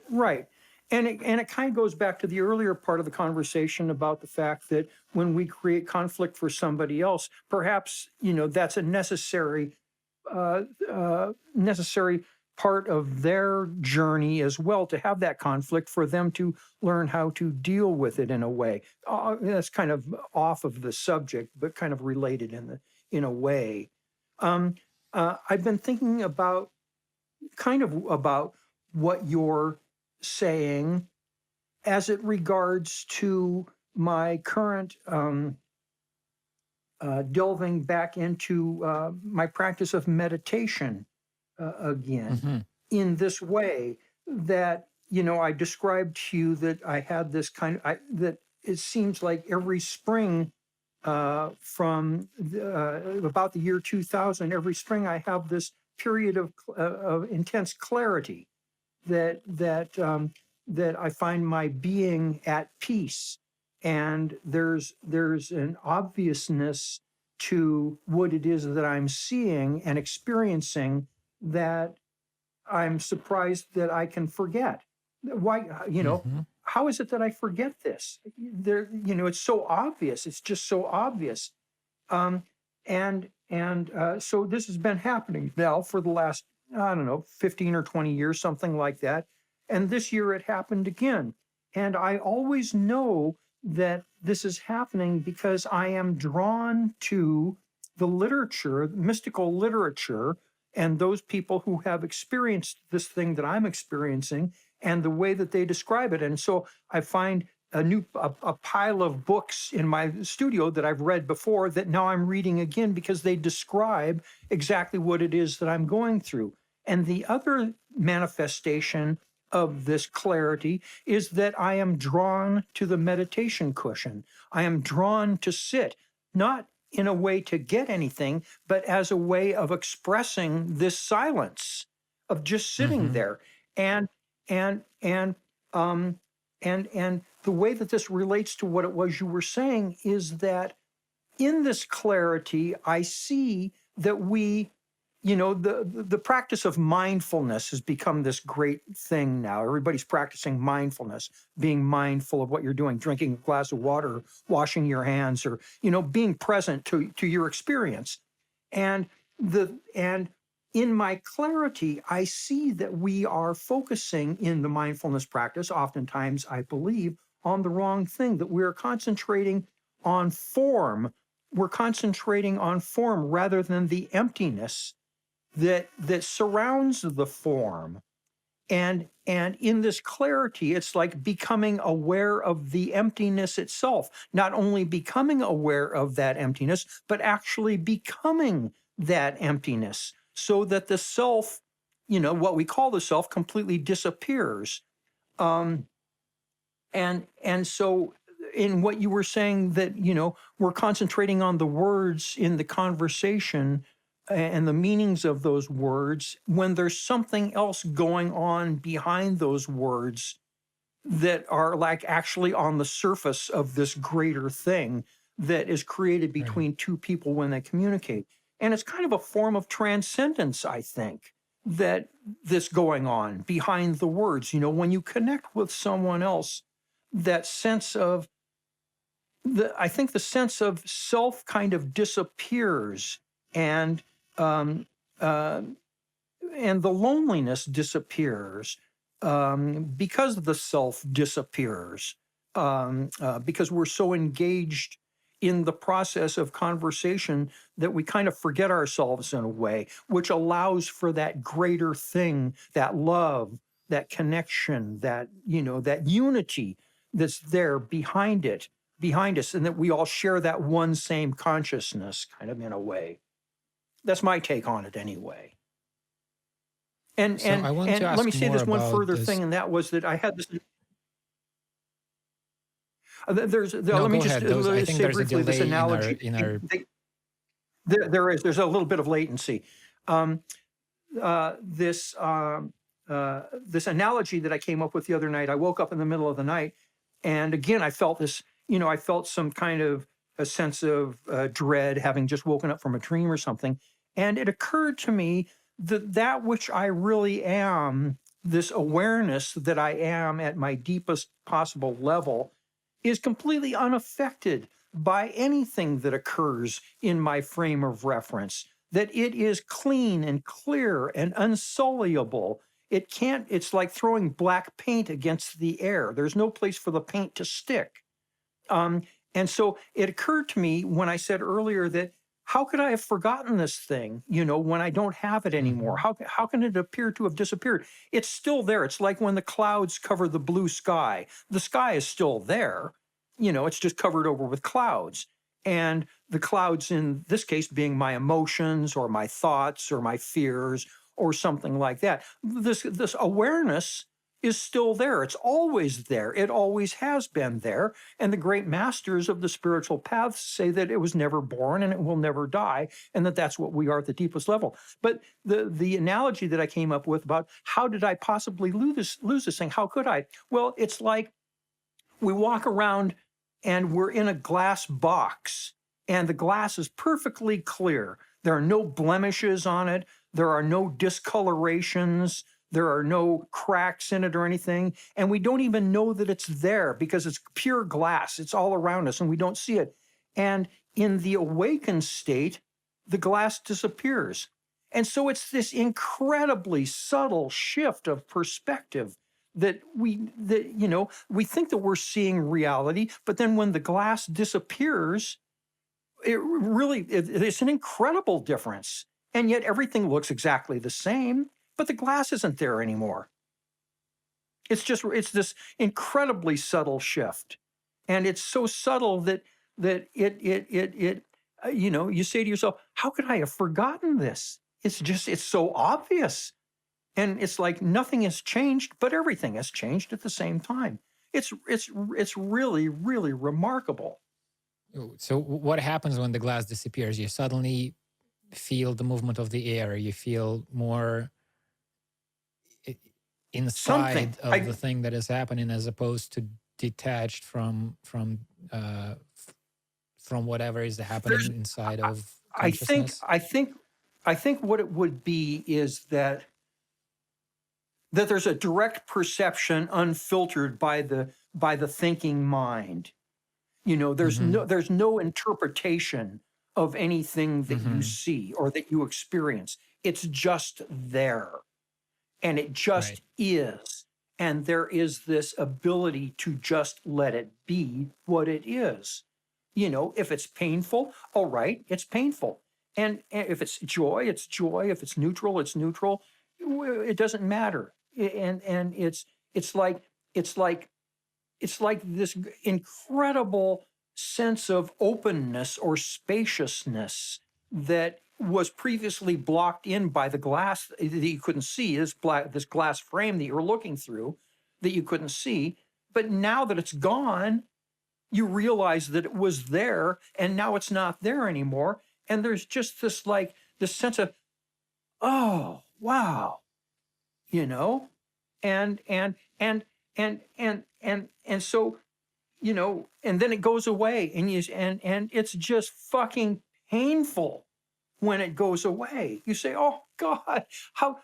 Right. And it kind of goes back to the earlier part of the conversation about the fact that when we create conflict for somebody else, perhaps, that's a necessary part of their journey as well, to have that conflict for them to learn how to deal with it in a way. That's kind of off of the subject, but kind of related in a way. I've been thinking about what you're saying as it regards to my current delving back into my practice of meditation again, in this way that, I described to you that I had this that it seems like every spring from about the year 2000, every spring I have this period of intense clarity that I find my being at peace, and there's an obviousness to what it is that I'm seeing and experiencing that I'm surprised that I can forget. Why, how is it that I forget this? It's so obvious. It's just so obvious. So this has been happening now for the last, I don't know, 15 or 20 years, something like that. And this year it happened again. And I always know that this is happening because I am drawn to the literature, mystical literature, and those people who have experienced this thing that I'm experiencing and the way that they describe it. And so I find a pile of books in my studio that I've read before that now I'm reading again because they describe exactly what it is that I'm going through. And the other manifestation of this clarity is that I am drawn to the meditation cushion. I am drawn to sit, not in a way to get anything, but as a way of expressing this silence, of just sitting there. And the way that this relates to what it was you were saying is that in this clarity, I see that the practice of mindfulness has become this great thing now. Everybody's practicing mindfulness, being mindful of what you're doing, drinking a glass of water, washing your hands, or, being present to your experience. And in my clarity, I see that we are focusing in the mindfulness practice, oftentimes, I believe, on the wrong thing, that we're concentrating on form. We're concentrating on form rather than the emptiness that surrounds the form. And in this clarity, it's like becoming aware of the emptiness itself, not only becoming aware of that emptiness, but actually becoming that emptiness, so that the self, what we call the self, completely disappears. And so in what you were saying, that, we're concentrating on the words in the conversation and the meanings of those words, when there's something else going on behind those words that are like actually on the surface of this greater thing that is created between two people when they communicate. And it's kind of a form of transcendence, I think, that this going on behind the words. When you connect with someone else, that sense of I think the sense of self kind of disappears, and the loneliness disappears, because the self disappears, because we're so engaged in the process of conversation that we kind of forget ourselves in a way, which allows for that greater thing, that love, that connection, that, that unity that's there behind us, and that we all share that one same consciousness, kind of, in a way. That's my take on it anyway. And I want to ask let me say this one about further this. thing, and that was that I had this. No, Let me go just ahead. I think say there's a briefly this delay analogy. in our There's a little bit of latency. This analogy that I came up with the other night. I woke up in the middle of the night, and again I felt this. I felt some kind of a sense of dread, having just woken up from a dream or something. And it occurred to me that which I really am, this awareness that I am at my deepest possible level, is completely unaffected by anything that occurs in my frame of reference, that it is clean and clear and unsulliable. It's like throwing black paint against the air. There's no place for the paint to stick. And so it occurred to me when I said earlier that how could I have forgotten this thing, when I don't have it anymore? How can it appear to have disappeared? It's still there. It's like when the clouds cover the blue sky. The sky is still there. It's just covered over with clouds. And the clouds in this case being my emotions or my thoughts or my fears or something like that. This awareness is still there. It's always there. It always has been there. And the great masters of the spiritual paths say that it was never born and it will never die, and that's what we are at the deepest level. But the analogy that I came up with about how did I possibly lose this thing? How could I? Well, it's like we walk around and we're in a glass box, and the glass is perfectly clear. There are no blemishes on it. There are no discolorations. There are no cracks in it or anything. And we don't even know that it's there because it's pure glass. It's all around us and we don't see it. And in the awakened state, the glass disappears. And so it's this incredibly subtle shift of perspective that we think that we're seeing reality, but then when the glass disappears, it's an incredible difference. And yet everything looks exactly the same, but the glass isn't there anymore. It's this incredibly subtle shift. And it's so subtle that you say to yourself, how could I have forgotten this? It's so obvious. And it's like nothing has changed, but everything has changed at the same time. It's really, really remarkable. So what happens when the glass disappears? You suddenly feel the movement of the air. You feel more inside of the thing that is happening, as opposed to detached from whatever is happening inside of consciousness. I think what it would be is that there's a direct perception unfiltered by the thinking mind. There's no interpretation of anything that you see or that you experience. It's just there. And it just is. And there is this ability to just let it be what it is. If it's painful, all right, it's painful. And if it's joy, it's joy. If it's neutral, it's neutral. It doesn't matter. And it's like this incredible sense of openness or spaciousness that was previously blocked in by the glass that you couldn't see, this glass frame that you're looking through that you couldn't see. But now that it's gone, you realize that it was there and now it's not there anymore. And there's just this sense of, oh, wow, and so, and then it goes away and it's just fucking painful when it goes away. You say, oh God, how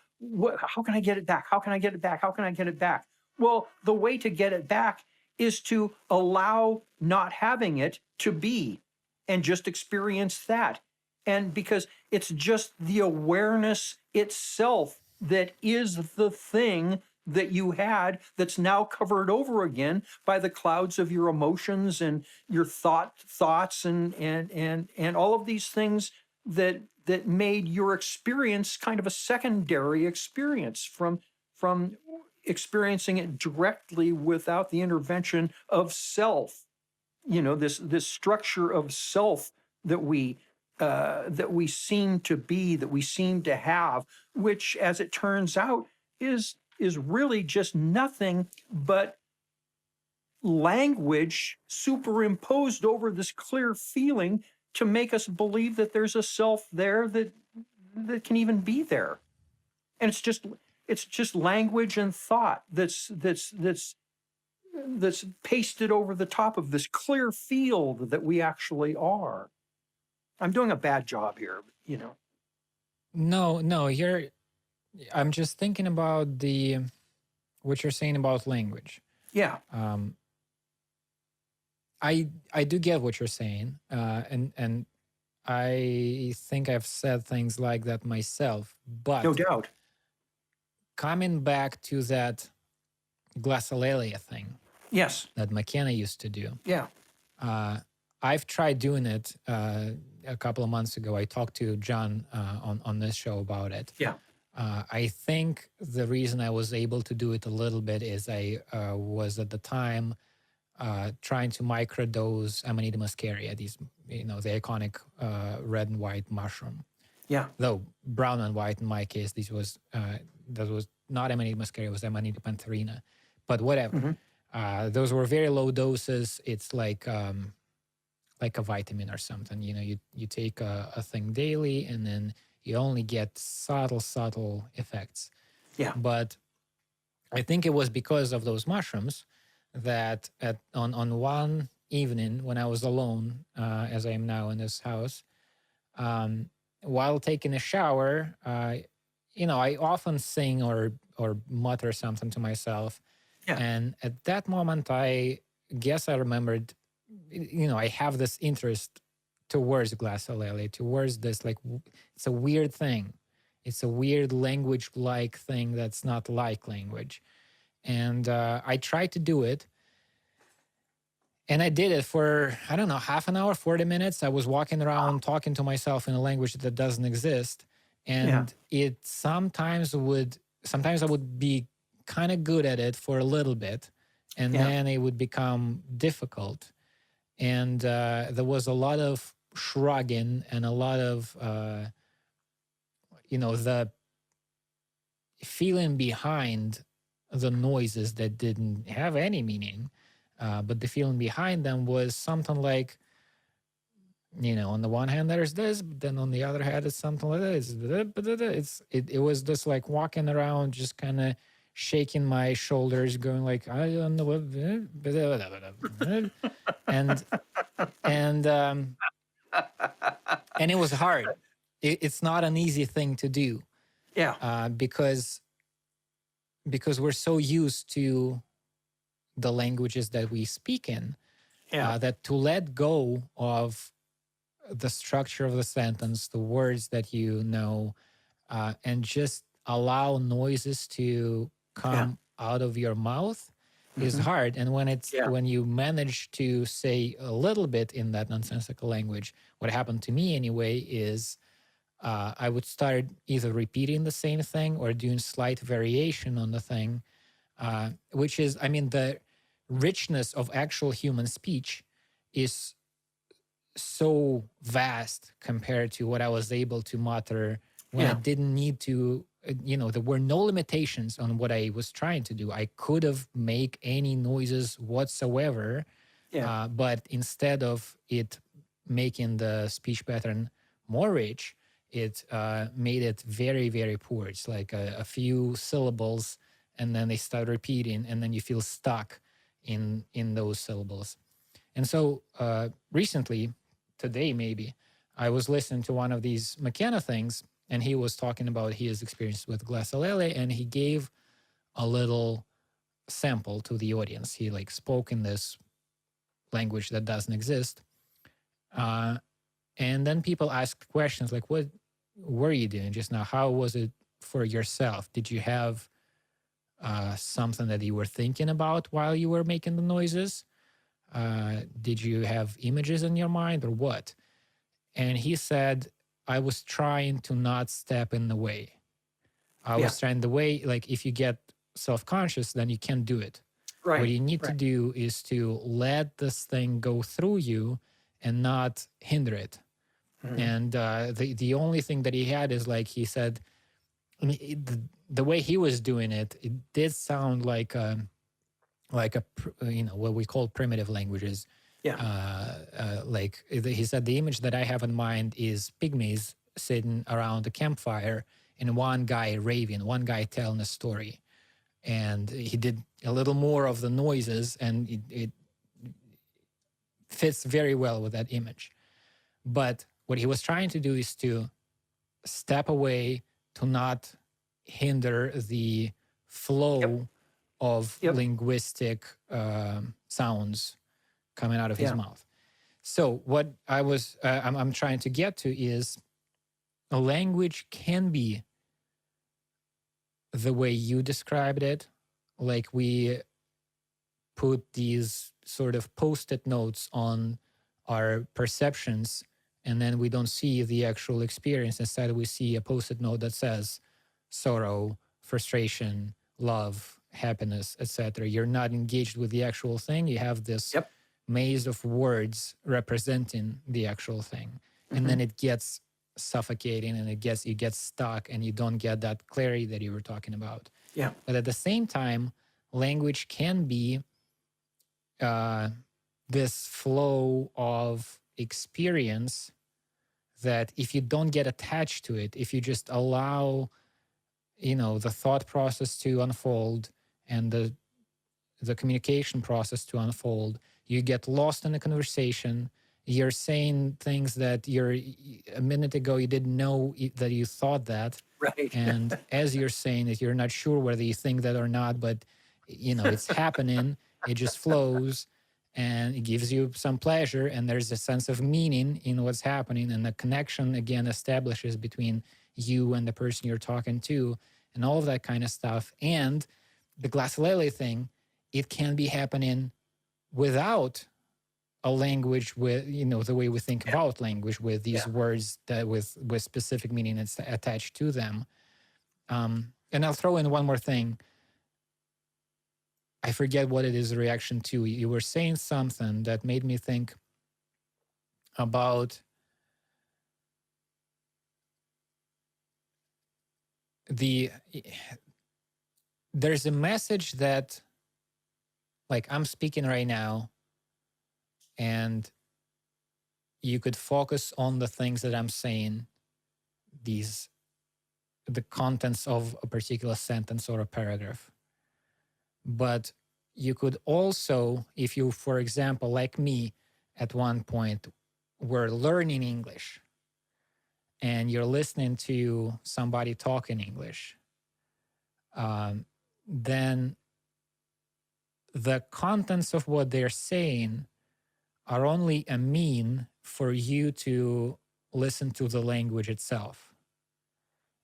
can I get it back? How can I get it back? How can I get it back? Well, the way to get it back is to allow not having it to be and just experience that. And because it's just the awareness itself that is the thing that you had that's now covered over again by the clouds of your emotions and your thoughts and all of these things that made your experience kind of a secondary experience from experiencing it directly without the intervention of self. This structure of self that we seem to be, that we seem to have, which, as it turns out, is really just nothing but language superimposed over this clear feeling to make us believe that there's a self there that can even be there. And it's just language and thought that's pasted over the top of this clear field that we actually are. I'm doing a bad job here, No, I'm just thinking about what you're saying about language. Yeah. I do get what you're saying, and I think I've said things like that myself. But no doubt, coming back to that Glossolalia thing, yes, that McKenna used to do. Yeah. I've tried doing it a couple of months ago. I talked to John on this show about it. Yeah. I think the reason I was able to do it a little bit is I was at the time trying to microdose Amanita muscaria, the iconic red and white mushroom. Yeah. Though brown and white in my case, that was not Amanita muscaria, it was Amanita pantherina. But whatever. Those were very low doses. It's like a vitamin or something. You take a thing daily and then you only get subtle effects. Yeah. But I think it was because of those mushrooms that on one evening when I was alone, as I am now in this house, while taking a shower, I often sing or mutter something to myself. Yeah. And at that moment, I guess I remembered, I have this interest towards glossolalia, towards this, like, it's a weird thing. It's a weird language-like thing that's not like language. And I tried to do it. And I did it for, I don't know, half an hour, 40 minutes. I was walking around talking to myself in a language that doesn't exist. Yeah. And sometimes I would be kind of good at it for a little bit. And Yeah. then it would become difficult. And there was a lot of shrugging and a lot of, the feeling behind the noises that didn't have any meaning. But the feeling behind them was something like, on the one hand, there's this, but then on the other hand, it's something like this. It was just like walking around, just kind of shaking my shoulders, going like, I don't know what, and and it was hard. It's not an easy thing to do, Yeah. because we're so used to the languages that we speak in, Yeah. that to let go of the structure of the sentence, the words that and just allow noises to come out of your mouth is hard. And when you manage to say a little bit in that nonsensical language, what happened to me anyway is I would start either repeating the same thing or doing slight variation on the thing, which is, the richness of actual human speech is so vast compared to what I was able to mutter when I didn't need to, there were no limitations on what I was trying to do. I could have make any noises whatsoever, but instead of it making the speech pattern more rich, it made it very, very poor. It's like a few syllables, and then they start repeating, and then you feel stuck in those syllables. And so recently, today maybe, I was listening to one of these McKenna things, and he was talking about his experience with glossolalia, and he gave a little sample to the audience. He like spoke in this language that doesn't exist. And then people asked questions like, what were you doing just now? How was it for yourself? Did you have something that you were thinking about while you were making the noises? Did you have images in your mind or what? And he said, I was trying to not step in the way. I was trying the way, like if you get self-conscious, then you can't do it. Right. What you need to do is to let this thing go through you and not hinder it. And the only thing that he had is like, he said, the way he was doing it, it did sound like a what we call primitive languages. Like he said, the image that I have in mind is pygmies sitting around a campfire and one guy raving, one guy telling a story. And he did a little more of the noises, and it fits very well with that image. But what he was trying to do is to step away, to not hinder the flow of linguistic sounds coming out of his mouth. So what I'm trying to get to is a language can be the way you described it, like we put these sort of post-it notes on our perceptions, and then we don't see the actual experience. Instead, we see a post-it note that says sorrow, frustration, love, happiness, etc. You're not engaged with the actual thing. You have this maze of words representing the actual thing. And then it gets suffocating, and you get stuck, and you don't get that clarity that you were talking about. But at the same time, language can be this flow of experience that if you don't get attached to it, if you just allow the thought process to unfold and the communication process to unfold, you get lost in the conversation, you're saying things that a minute ago you didn't know that you thought that. Right. And as you're saying it, you're not sure whether you think that or not, but it's happening. It just flows and it gives you some pleasure, and there's a sense of meaning in what's happening, and the connection again establishes between you and the person you're talking to, and all of that kind of stuff. And the glossolalia thing, it can be happening without a language, with the way we think about language, with these words that with specific meaning that's attached to them. And I'll throw in one more thing. I forget what it is a reaction to. You were saying something that made me think about there's a message that, like, I'm speaking right now, and you could focus on the things that I'm saying, the contents of a particular sentence or a paragraph. But you could also, if you, for example, like me, at one point were learning English and you're listening to somebody talking English, then the contents of what they're saying are only a mean for you to listen to the language itself.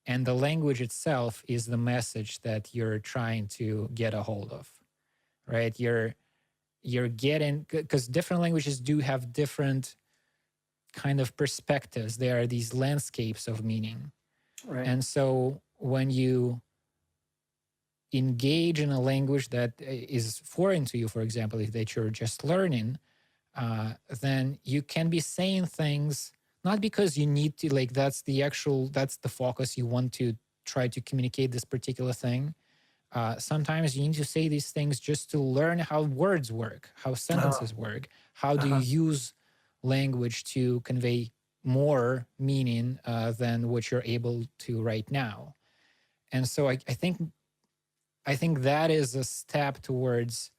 And the language itself is the message that you're trying to get a hold of, right? You're getting, because different languages do have different kind of perspectives. There are these landscapes of meaning. Right. And so when you engage in a language that is foreign to you, for example, that you're just learning, then you can be saying things not because you need to, like, that's the focus, you want to try to communicate this particular thing. Sometimes you need to say these things just to learn how words work, how sentences work, how do you use language to convey more meaning than what you're able to right now. And so I think that is a step towards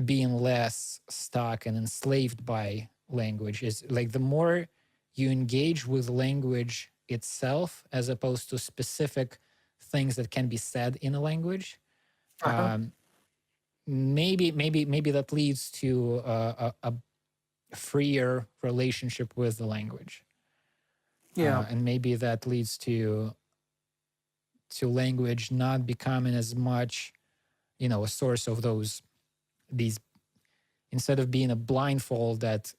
being less stuck and enslaved by language. Is like the more you engage with language itself as opposed to specific things that can be said in a language, maybe that leads to a freer relationship with the language. And maybe that leads to language not becoming as much, a source of these, instead of being a blindfold that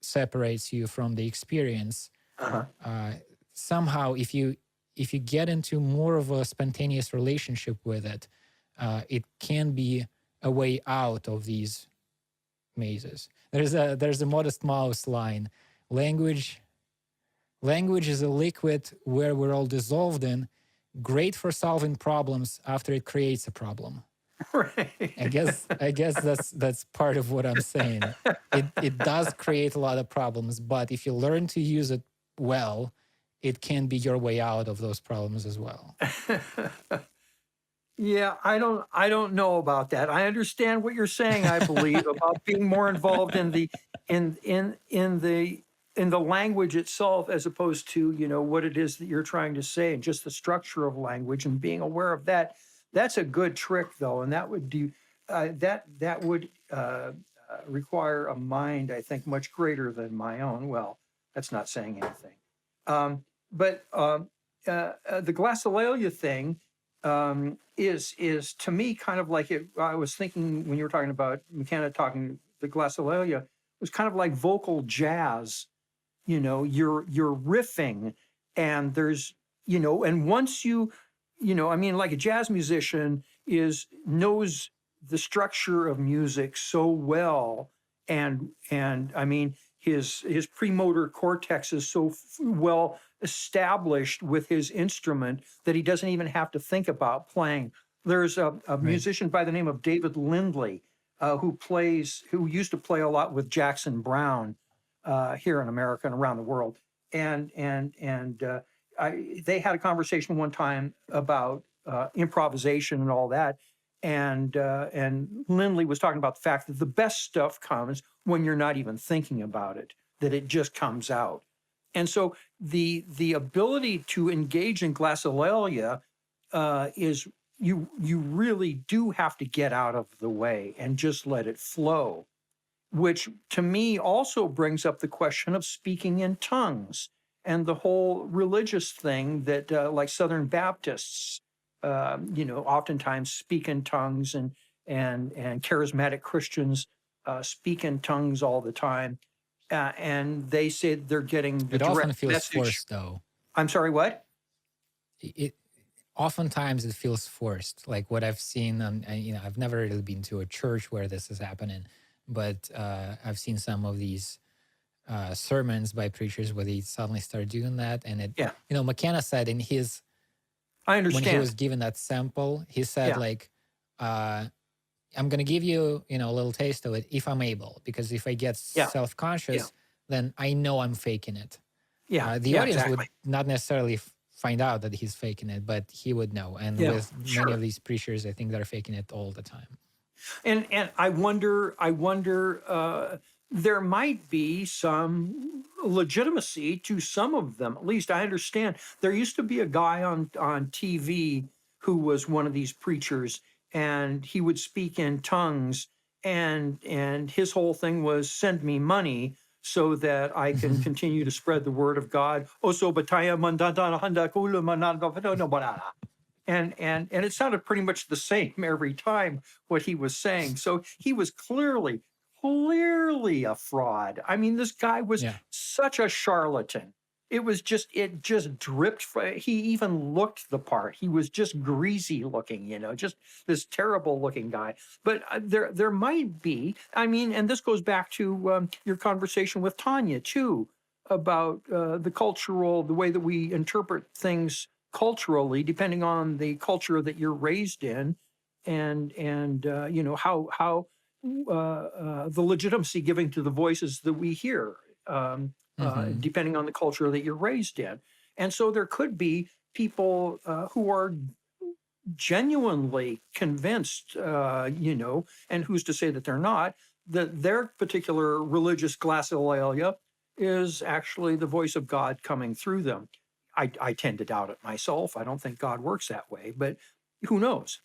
separates you from the experience. Somehow, if you get into more of a spontaneous relationship with it, it can be a way out of these mazes. There's a Modest Mouse line: language is a liquid where we're all dissolved in, great for solving problems after it creates a problem. Right. I guess that's part of what I'm saying. It does create a lot of problems, but if you learn to use it well, it can be your way out of those problems as well. Yeah, I don't know about that. I understand what you're saying, I believe, about being more involved in the language itself, as opposed to, what it is that you're trying to say, and just the structure of language and being aware of that. That's a good trick, though, and that would require a mind, I think, much greater than my own. Well, that's not saying anything. But the glossolalia thing is to me kind of like it. I was thinking when you were talking about McKenna talking the glossolalia, it was kind of like vocal jazz. You're riffing, and there's and once you like a jazz musician knows the structure of music so well, and I mean his premotor cortex is so well established with his instrument that he doesn't even have to think about playing. There's a musician by the name of David Lindley who used to play a lot with Jackson Browne here in America and around the world, and they had a conversation one time about improvisation and all that, And Lindley was talking about the fact that the best stuff comes when you're not even thinking about it, that it just comes out. And so the ability to engage in glossolalia is you really do have to get out of the way and just let it flow, which to me also brings up the question of speaking in tongues and the whole religious thing that like Southern Baptists, oftentimes speak in tongues, and charismatic Christians speak in tongues all the time. And they say they're getting the It often direct feels message. forced, though. I'm sorry, what? It oftentimes it feels forced. Like what I've seen, I've never really been to a church where this is happening, but I've seen some of these sermons by preachers where they suddenly start doing that. And it, Yeah. McKenna said in his, I when understand. he was given that sample, he said I'm going to give you, a little taste of it if I'm able, because if I get self-conscious, then I know I'm faking it. The audience would not necessarily find out that he's faking it, but he would know. And with many of these preachers, I think they're faking it all the time. And I wonder, there might be some legitimacy to some of them. At least I understand. There used to be a guy on TV who was one of these preachers, and he would speak in tongues, and his whole thing was send me money so that I can continue to spread the word of God. And it sounded pretty much the same every time what he was saying. So he was clearly a fraud. I mean, this guy was such a charlatan. It just dripped. He even looked the part. He was just greasy looking, just this terrible looking guy. But there might be, and this goes back to your conversation with Tanya too, about the way that we interpret things culturally, depending on the culture that you're raised in, and how the legitimacy giving to the voices that we hear, depending on the culture that you're raised in. And so there could be people who are genuinely convinced, and who's to say that they're not, that their particular religious glossolalia is actually the voice of God coming through them. I tend to doubt it myself. I don't think God works that way, but who knows?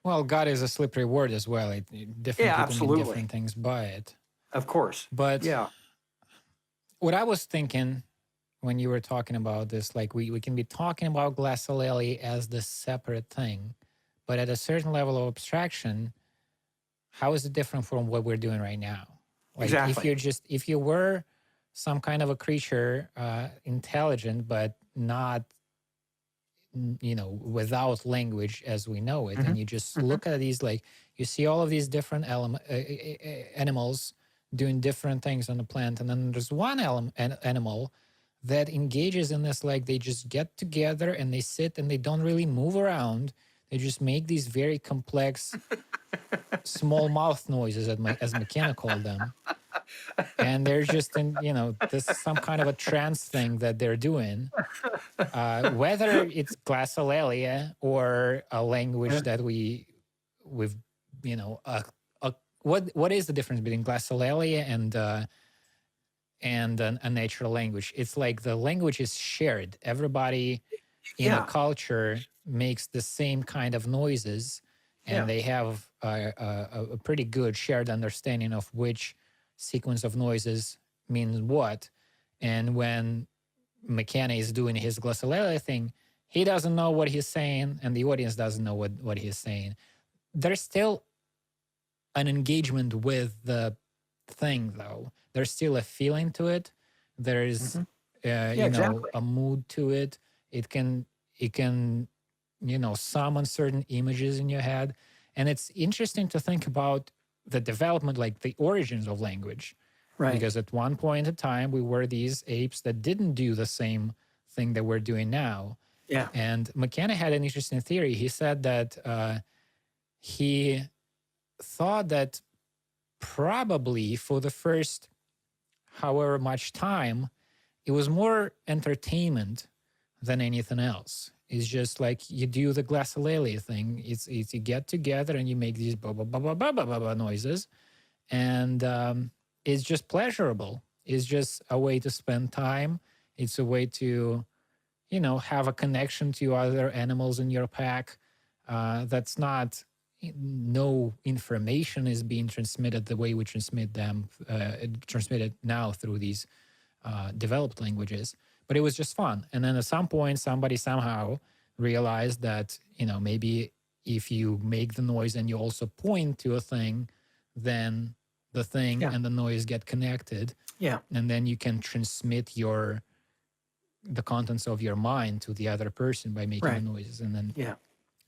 Well, God is a slippery word as well. Different people mean different things by it. Of course. But what I was thinking when you were talking about this, like we can be talking about glossolalia as the separate thing, but at a certain level of abstraction, how is it different from what we're doing right now? Like if you were some kind of a creature, intelligent, but not, without language as we know it, and you just look at these, like you see all of these different animals doing different things on the plant, and then there's one animal that engages in this, like they just get together and they sit and they don't really move around. They just make these very complex small mouth noises, as McKenna called them. And they're just in, this is some kind of a trance thing that they're doing. Whether it's glossolalia or a language that we've, what is the difference between glossolalia and a natural language? It's like the language is shared. Everybody in a culture makes the same kind of noises, and they have a pretty good shared understanding of which sequence of noises means what. And when McKenna is doing his glossolalia thing, he doesn't know what he's saying, and the audience doesn't know what he's saying. There's still an engagement with the thing, though. There's still a feeling to it. There's a mood to it. It can summon certain images in your head. And it's interesting to think about the development, like the origins of language. Right. Because at one point in time, we were these apes that didn't do the same thing that we're doing now. Yeah. And McKenna had an interesting theory. He said that he thought that probably for the first however much time, it was more entertainment than anything else. It's just like you do the Glossolalia thing. It's you get together and you make these ba ba ba ba ba ba ba noises, and it's just pleasurable. It's just a way to spend time. It's a way to, have a connection to other animals in your pack. That's not, no information is being transmitted the way we transmit them, transmitted now through these developed languages. But it was just fun. And then at some point, somebody somehow realized that, maybe if you make the noise and you also point to a thing, then the thing Yeah. and the noise get connected. Yeah. And then you can transmit the contents of your mind to the other person by making Right. the noises. And then Yeah.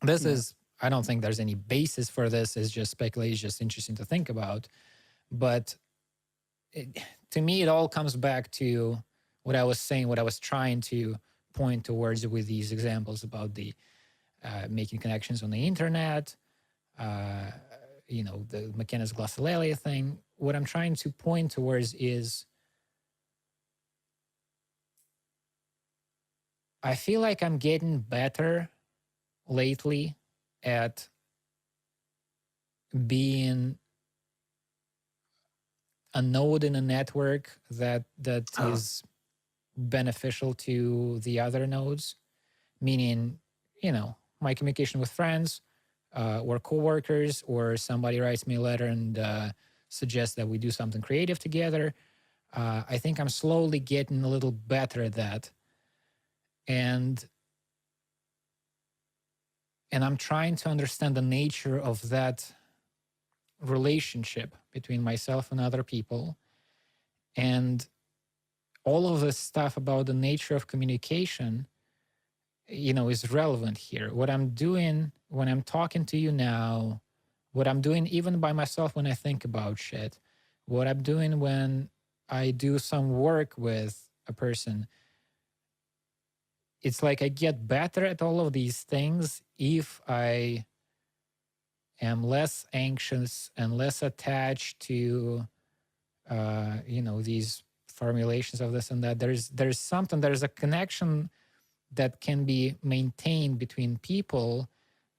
this is, I don't think there's any basis for this. It's just speculation, it's just interesting to think about. But to me, it all comes back to what I was saying, what I was trying to point towards with these examples about the making connections on the internet, the McKenna's Glossolalia thing. What I'm trying to point towards is I feel like I'm getting better lately at being a node in a network that is beneficial to the other nodes, meaning, my communication with friends or coworkers, or somebody writes me a letter and suggests that we do something creative together. I think I'm slowly getting a little better at that. And I'm trying to understand the nature of that relationship between myself and other people. And all of this stuff about the nature of communication, is relevant here. What I'm doing when I'm talking to you now, what I'm doing even by myself when I think about shit, what I'm doing when I do some work with a person, it's like I get better at all of these things if I am less anxious and less attached to, these formulations of this and that. There's a connection that can be maintained between people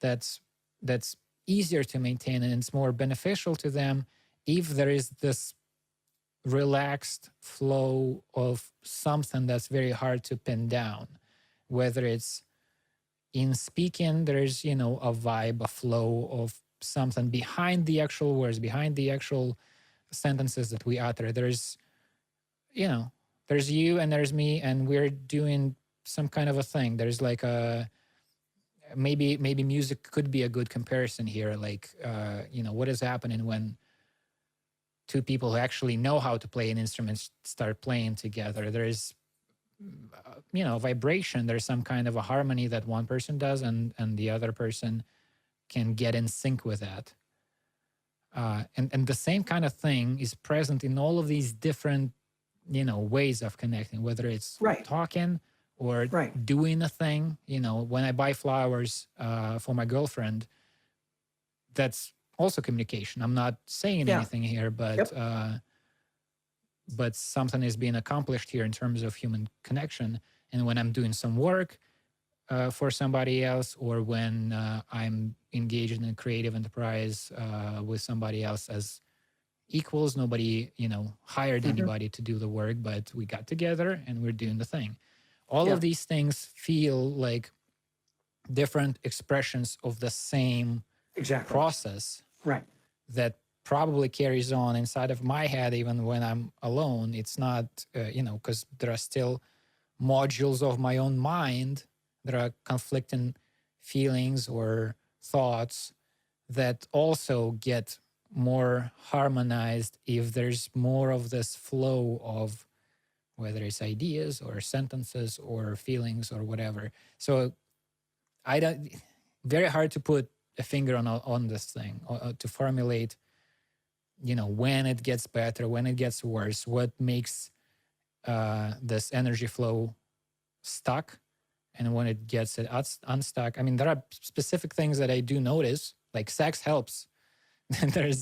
that's easier to maintain, and it's more beneficial to them if there is this relaxed flow of something that's very hard to pin down. Whether it's in speaking, there's, a vibe, a flow of something behind the actual words, behind the actual sentences that we utter. There's you and there's me, and we're doing some kind of a thing. There's like maybe music could be a good comparison here. Like, what is happening when two people who actually know how to play an instrument start playing together? There's, vibration. There's some kind of a harmony that one person does, and the other person can get in sync with that. And the same kind of thing is present in all of these different, ways of connecting, whether it's talking or doing a thing. When I buy flowers for my girlfriend, that's also communication. I'm not saying anything here, but something is being accomplished here in terms of human connection. And when I'm doing some work for somebody else, or when I'm engaged in a creative enterprise with somebody else as equals, nobody, hired anybody to do the work, but we got together and we're doing the thing. All of these things feel like different expressions of the same process that probably carries on inside of my head even when I'm alone. It's not, because there are still modules of my own mind. There are conflicting feelings or thoughts that also get more harmonized if there's more of this flow of whether it's ideas or sentences or feelings or whatever. So very hard to put a finger on this thing, to formulate, when it gets better, when it gets worse, what makes this energy flow stuck, and when it gets it unstuck. I mean, there are specific things that I do notice, like sex helps. There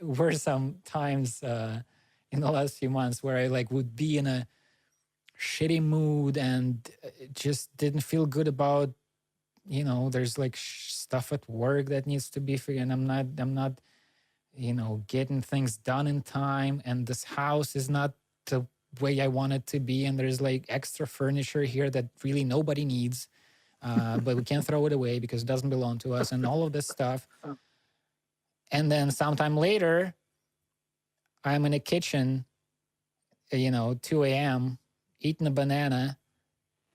were some times in the last few months where I would be in a shitty mood and just didn't feel good about, there's like stuff at work that needs to be figured, and I'm not getting things done in time, and this house is not the way I want it to be, and there's like extra furniture here that really nobody needs, but we can't throw it away because it doesn't belong to us, and all of this stuff. And then sometime later, I'm in a kitchen, 2 a.m., eating a banana,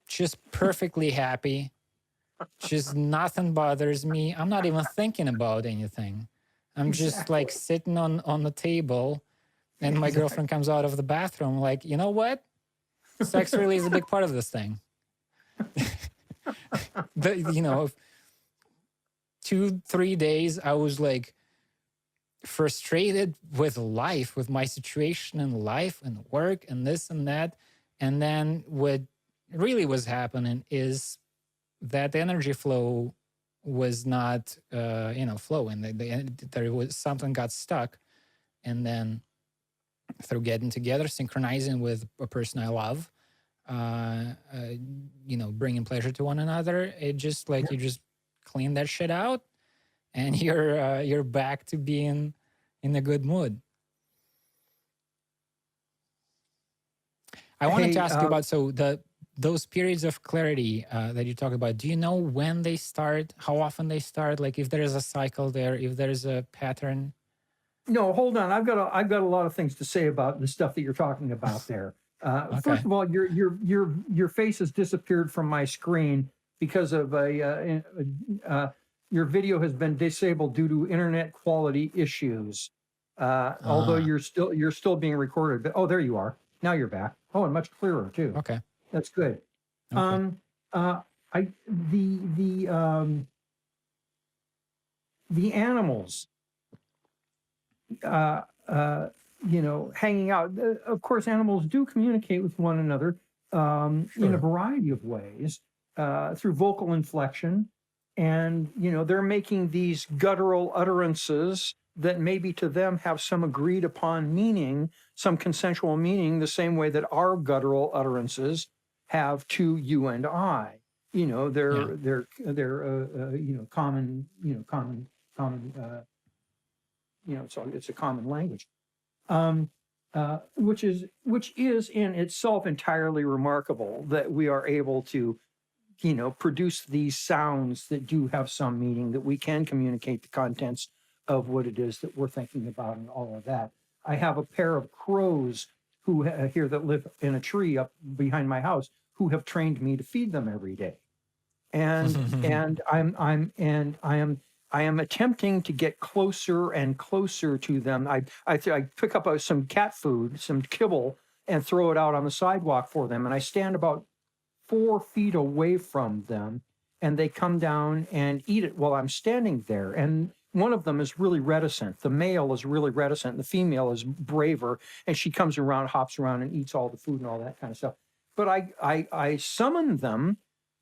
just perfectly happy. Just nothing bothers me. I'm not even thinking about anything. I'm just like sitting on the table, and my girlfriend comes out of the bathroom like, you know what? Sex really is a big part of this thing. 2-3 days, I was like frustrated with life, with my situation in life and work and this and that. And then what really was happening is that energy flow was not, flowing. There was something got stuck. And then through getting together, synchronizing with a person I love, bringing pleasure to one another, it just like you just clean that shit out, and you're back to being in a good mood. I wanted to ask you about those periods of clarity that you talk about. Do you know when they start? How often they start? Like if there is a cycle there, if there's a pattern? No, hold on. I've got a lot of things to say about the stuff that you're talking about there. Okay. First of all, your face has disappeared from my screen because of your video has been disabled due to internet quality issues. Although you're still being recorded. But there you are. Now you're back. Oh, and much clearer too. Okay. That's good. Okay. The animals, hanging out. Of course, animals do communicate with one another in a variety of ways through vocal inflection, and they're making these guttural utterances that maybe to them have some agreed upon meaning, some consensual meaning, the same way that our guttural utterances have to you and I. They're common. So it's a common language, which is in itself entirely remarkable that we are able to, produce these sounds that do have some meaning, that we can communicate the contents of what it is that we're thinking about and all of that. I have a pair of crows who here that live in a tree up behind my house who have trained me to feed them every day, and I am attempting to get closer and closer to them. I pick up some cat food, some kibble, and throw it out on the sidewalk for them, and I stand about 4 feet away from them, and they come down and eat it while I'm standing there. And one of them is really reticent. The male is really reticent. And the female is braver, and she comes around, hops around, and eats all the food and all that kind of stuff. But I summon them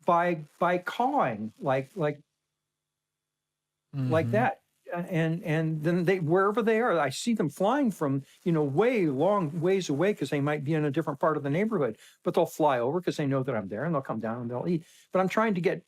by cawing like that, and then they, wherever they are, I see them flying from way long ways away because they might be in a different part of the neighborhood, but they'll fly over because they know that I'm there, and they'll come down and they'll eat. But I'm trying to get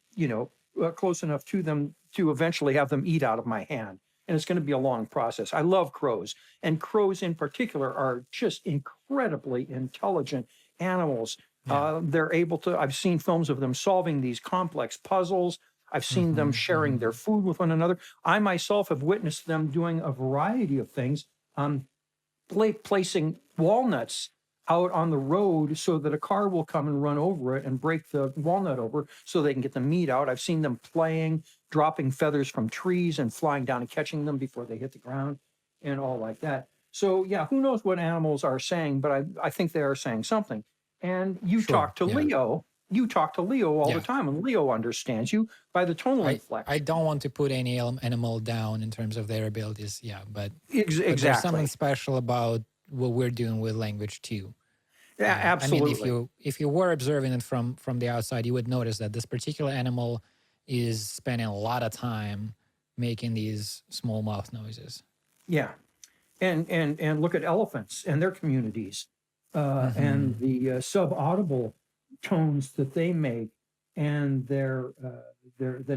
close enough to them to eventually have them eat out of my hand, and it's going to be a long process. I love crows, and crows in particular are just incredibly intelligent animals. They're able to, I've seen films of them solving these complex puzzles. I've seen them sharing their food with one another. I myself have witnessed them doing a variety of things, placing walnuts out on the road so that a car will come and run over it and break the walnut over so they can get the meat out. I've seen them playing, dropping feathers from trees and flying down and catching them before they hit the ground and all like that. So yeah, who knows what animals are saying, but I think they are saying something. And you talk to Leo. You talk to Leo all the time, and Leo understands you by the tonal inflection. I don't want to put any animal down in terms of their abilities, but exactly. But there's something special about what we're doing with language too. Yeah, absolutely. I mean, if you were observing it from the outside, you would notice that this particular animal is spending a lot of time making these small mouth noises. Yeah, and look at elephants and their communities. Mm-hmm. and the subaudible tones that they make, and the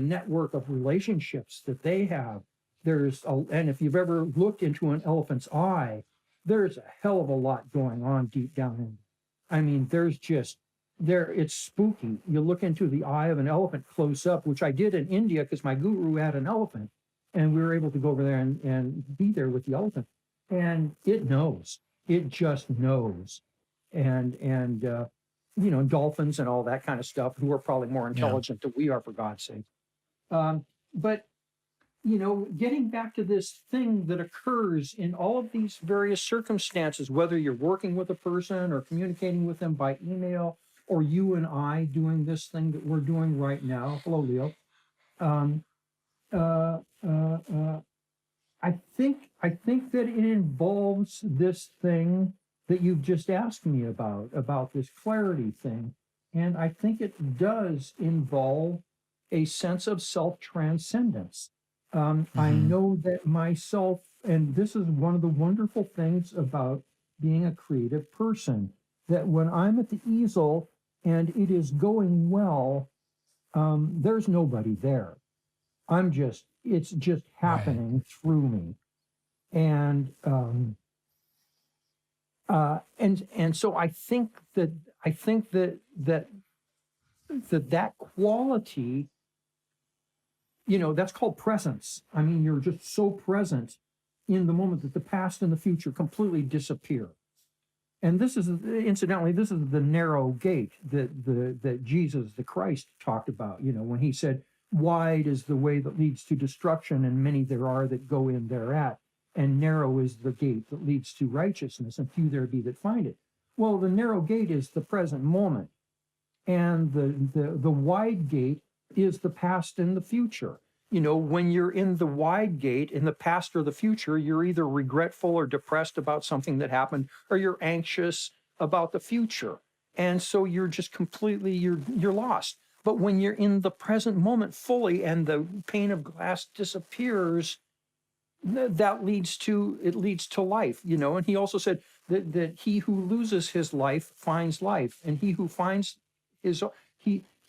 network of relationships that they have. And if you've ever looked into an elephant's eye, there's a hell of a lot going on deep down in. I mean, there's just there. It's spooky. You look into the eye of an elephant close up, which I did in India because my guru had an elephant, and we were able to go over there and be there with the elephant, and it knows. It just knows, and dolphins and all that kind of stuff, who are probably more Yeah. intelligent than we are, for God's sake. But getting back to this thing that occurs in all of these various circumstances, whether you're working with a person or communicating with them by email, or you and I doing this thing that we're doing right now. Hello, Leo. Um, uh, uh, uh, I think that it involves this thing that you've just asked me about this clarity thing. And I think it does involve a sense of self-transcendence. I Mm-hmm. know that myself, and this is one of the wonderful things about being a creative person, that when I'm at the easel and it is going well, there's nobody there. It's just Right. happening through me. And so I think that quality, that's called presence. I mean, you're just so present in the moment that the past and the future completely disappear. And this is, incidentally, this is the narrow gate that Jesus the Christ talked about. When he said, "Wide is the way that leads to destruction, and many there are that go in thereat, and narrow is the gate that leads to righteousness, and few there be that find it." Well, the narrow gate is the present moment, and the wide gate is the past and the future. When you're in the wide gate, in the past or the future, you're either regretful or depressed about something that happened, or you're anxious about the future. And so you're just completely, you're lost. But when you're in the present moment fully and the pane of glass disappears, that leads to life. And he also said that he who loses his life finds life, and he who finds his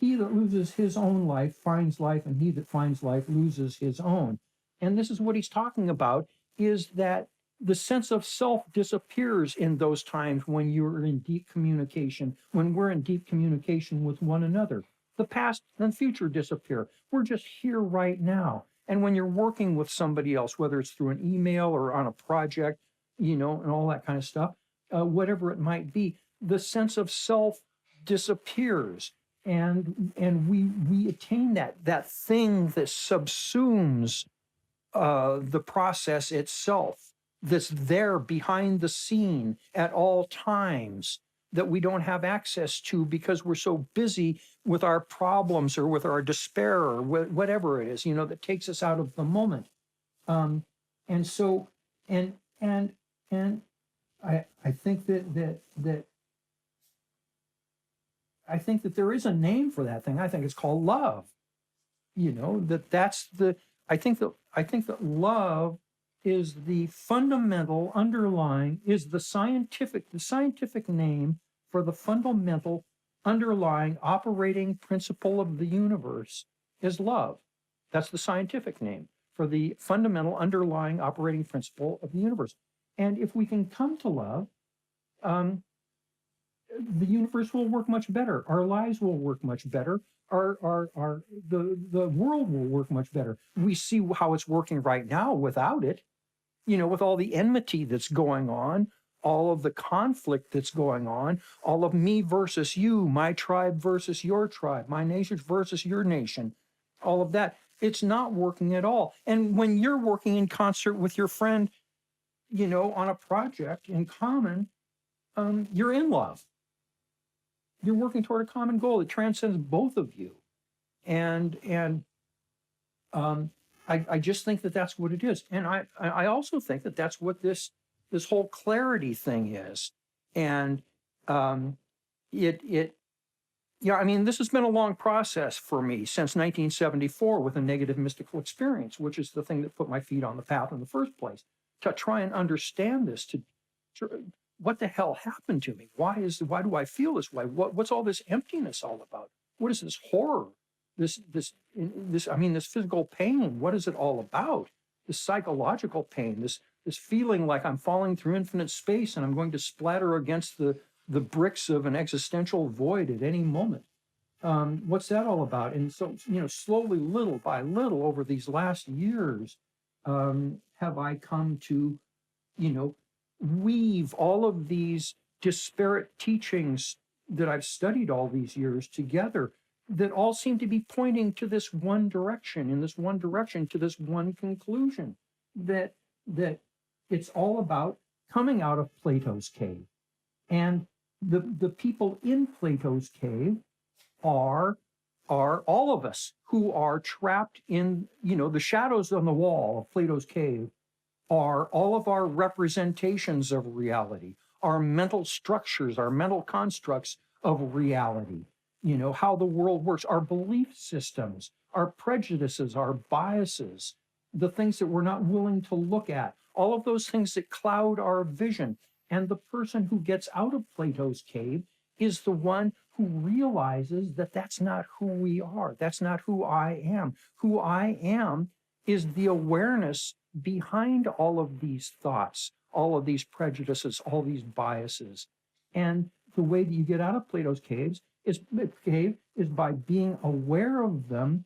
he that loses his own life finds life, and he that finds life loses his own. And this is what he's talking about, is that the sense of self disappears in those times when you're in deep communication, when we're in deep communication with one another. The past and future disappear. We're just here right now. And when you're working with somebody else, whether it's through an email or on a project, and all that kind of stuff, whatever it might be, the sense of self disappears, and we attain that thing that subsumes the process itself, that's there behind the scene at all times, that we don't have access to because we're so busy with our problems or with our despair or whatever it is, that takes us out of the moment. And so, and and and I think that I think that there is a name for that thing. I think it's called love. That's the I think that love is the fundamental underlying, is the scientific name for the fundamental underlying operating principle of the universe is love. That's the scientific name for the fundamental underlying operating principle of the universe. And if we can come to love, um, the universe will work much better. Our lives will work much better. The world will work much better. We see how it's working right now without it, with all the enmity that's going on, all of the conflict that's going on, all of me versus you, my tribe versus your tribe, my nation versus your nation, all of that. It's not working at all. And when you're working in concert with your friend, on a project in common, you're in love. You're working toward a common goal that transcends both of you. And um, I just think that that's what it is. And I also think that that's what this whole clarity thing is. And it I mean, this has been a long process for me since 1974 with a negative mystical experience, which is the thing that put my feet on the path in the first place, to try and understand this, what the hell happened to me? Why do I feel this way? What's all this emptiness all about? What is this horror? This physical pain. What is it all about? This psychological pain, this feeling like I'm falling through infinite space and I'm going to splatter against the bricks of an existential void at any moment. What's that all about? And so, slowly, little by little, over these last years, have I come to, weave all of these disparate teachings that I've studied all these years together that all seem to be pointing to this one direction, to this one conclusion, that it's all about coming out of Plato's cave. And the people in Plato's cave are all of us who are trapped in, the shadows on the wall of Plato's cave are all of our representations of reality, our mental structures, our mental constructs of reality, how the world works, our belief systems, our prejudices, our biases, the things that we're not willing to look at, all of those things that cloud our vision. And the person who gets out of Plato's cave is the one who realizes that that's not who we are. That's not who I am. Who I am is the awareness behind all of these thoughts, all of these prejudices, all these biases. And the way that you get out of Plato's cave is by being aware of them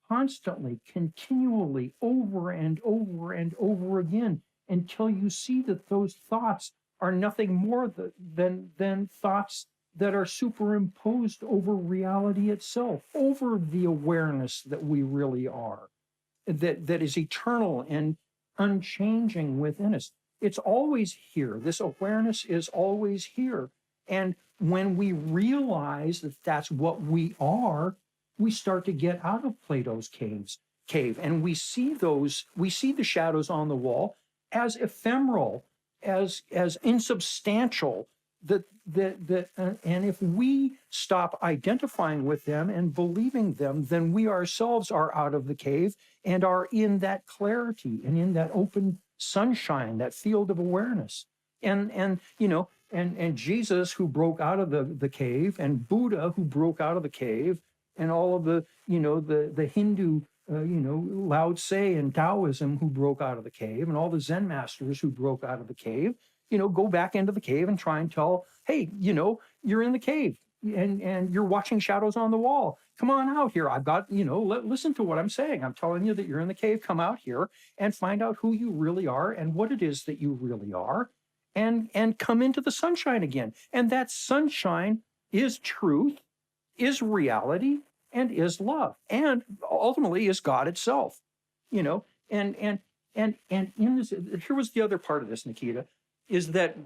constantly, continually, over and over and over again, until you see that those thoughts are nothing more than thoughts that are superimposed over reality itself, over the awareness that we really are, that is eternal and unchanging within us. It's always here. This awareness is always here. And when we realize that that's what we are, we start to get out of Plato's cave, and we see the shadows on the wall as ephemeral, as insubstantial, and if we stop identifying with them and believing them, then we ourselves are out of the cave and are in that clarity and in that open sunshine, that field of awareness. And Jesus, who broke out of the cave, and Buddha, who broke out of the cave, and all of the Hindu Lao Tse and Taoism who broke out of the cave, and all the Zen masters who broke out of the cave, go back into the cave and try and tell, hey, you're in the cave and you're watching shadows on the wall. Come on out here. I've got, listen to what I'm saying. I'm telling you that you're in the cave. Come out here and find out who you really are and what it is that you really are, and come into the sunshine again. And that sunshine is truth, is reality, and is love, and ultimately is God itself. And in this, here was the other part of this, Nikita, is that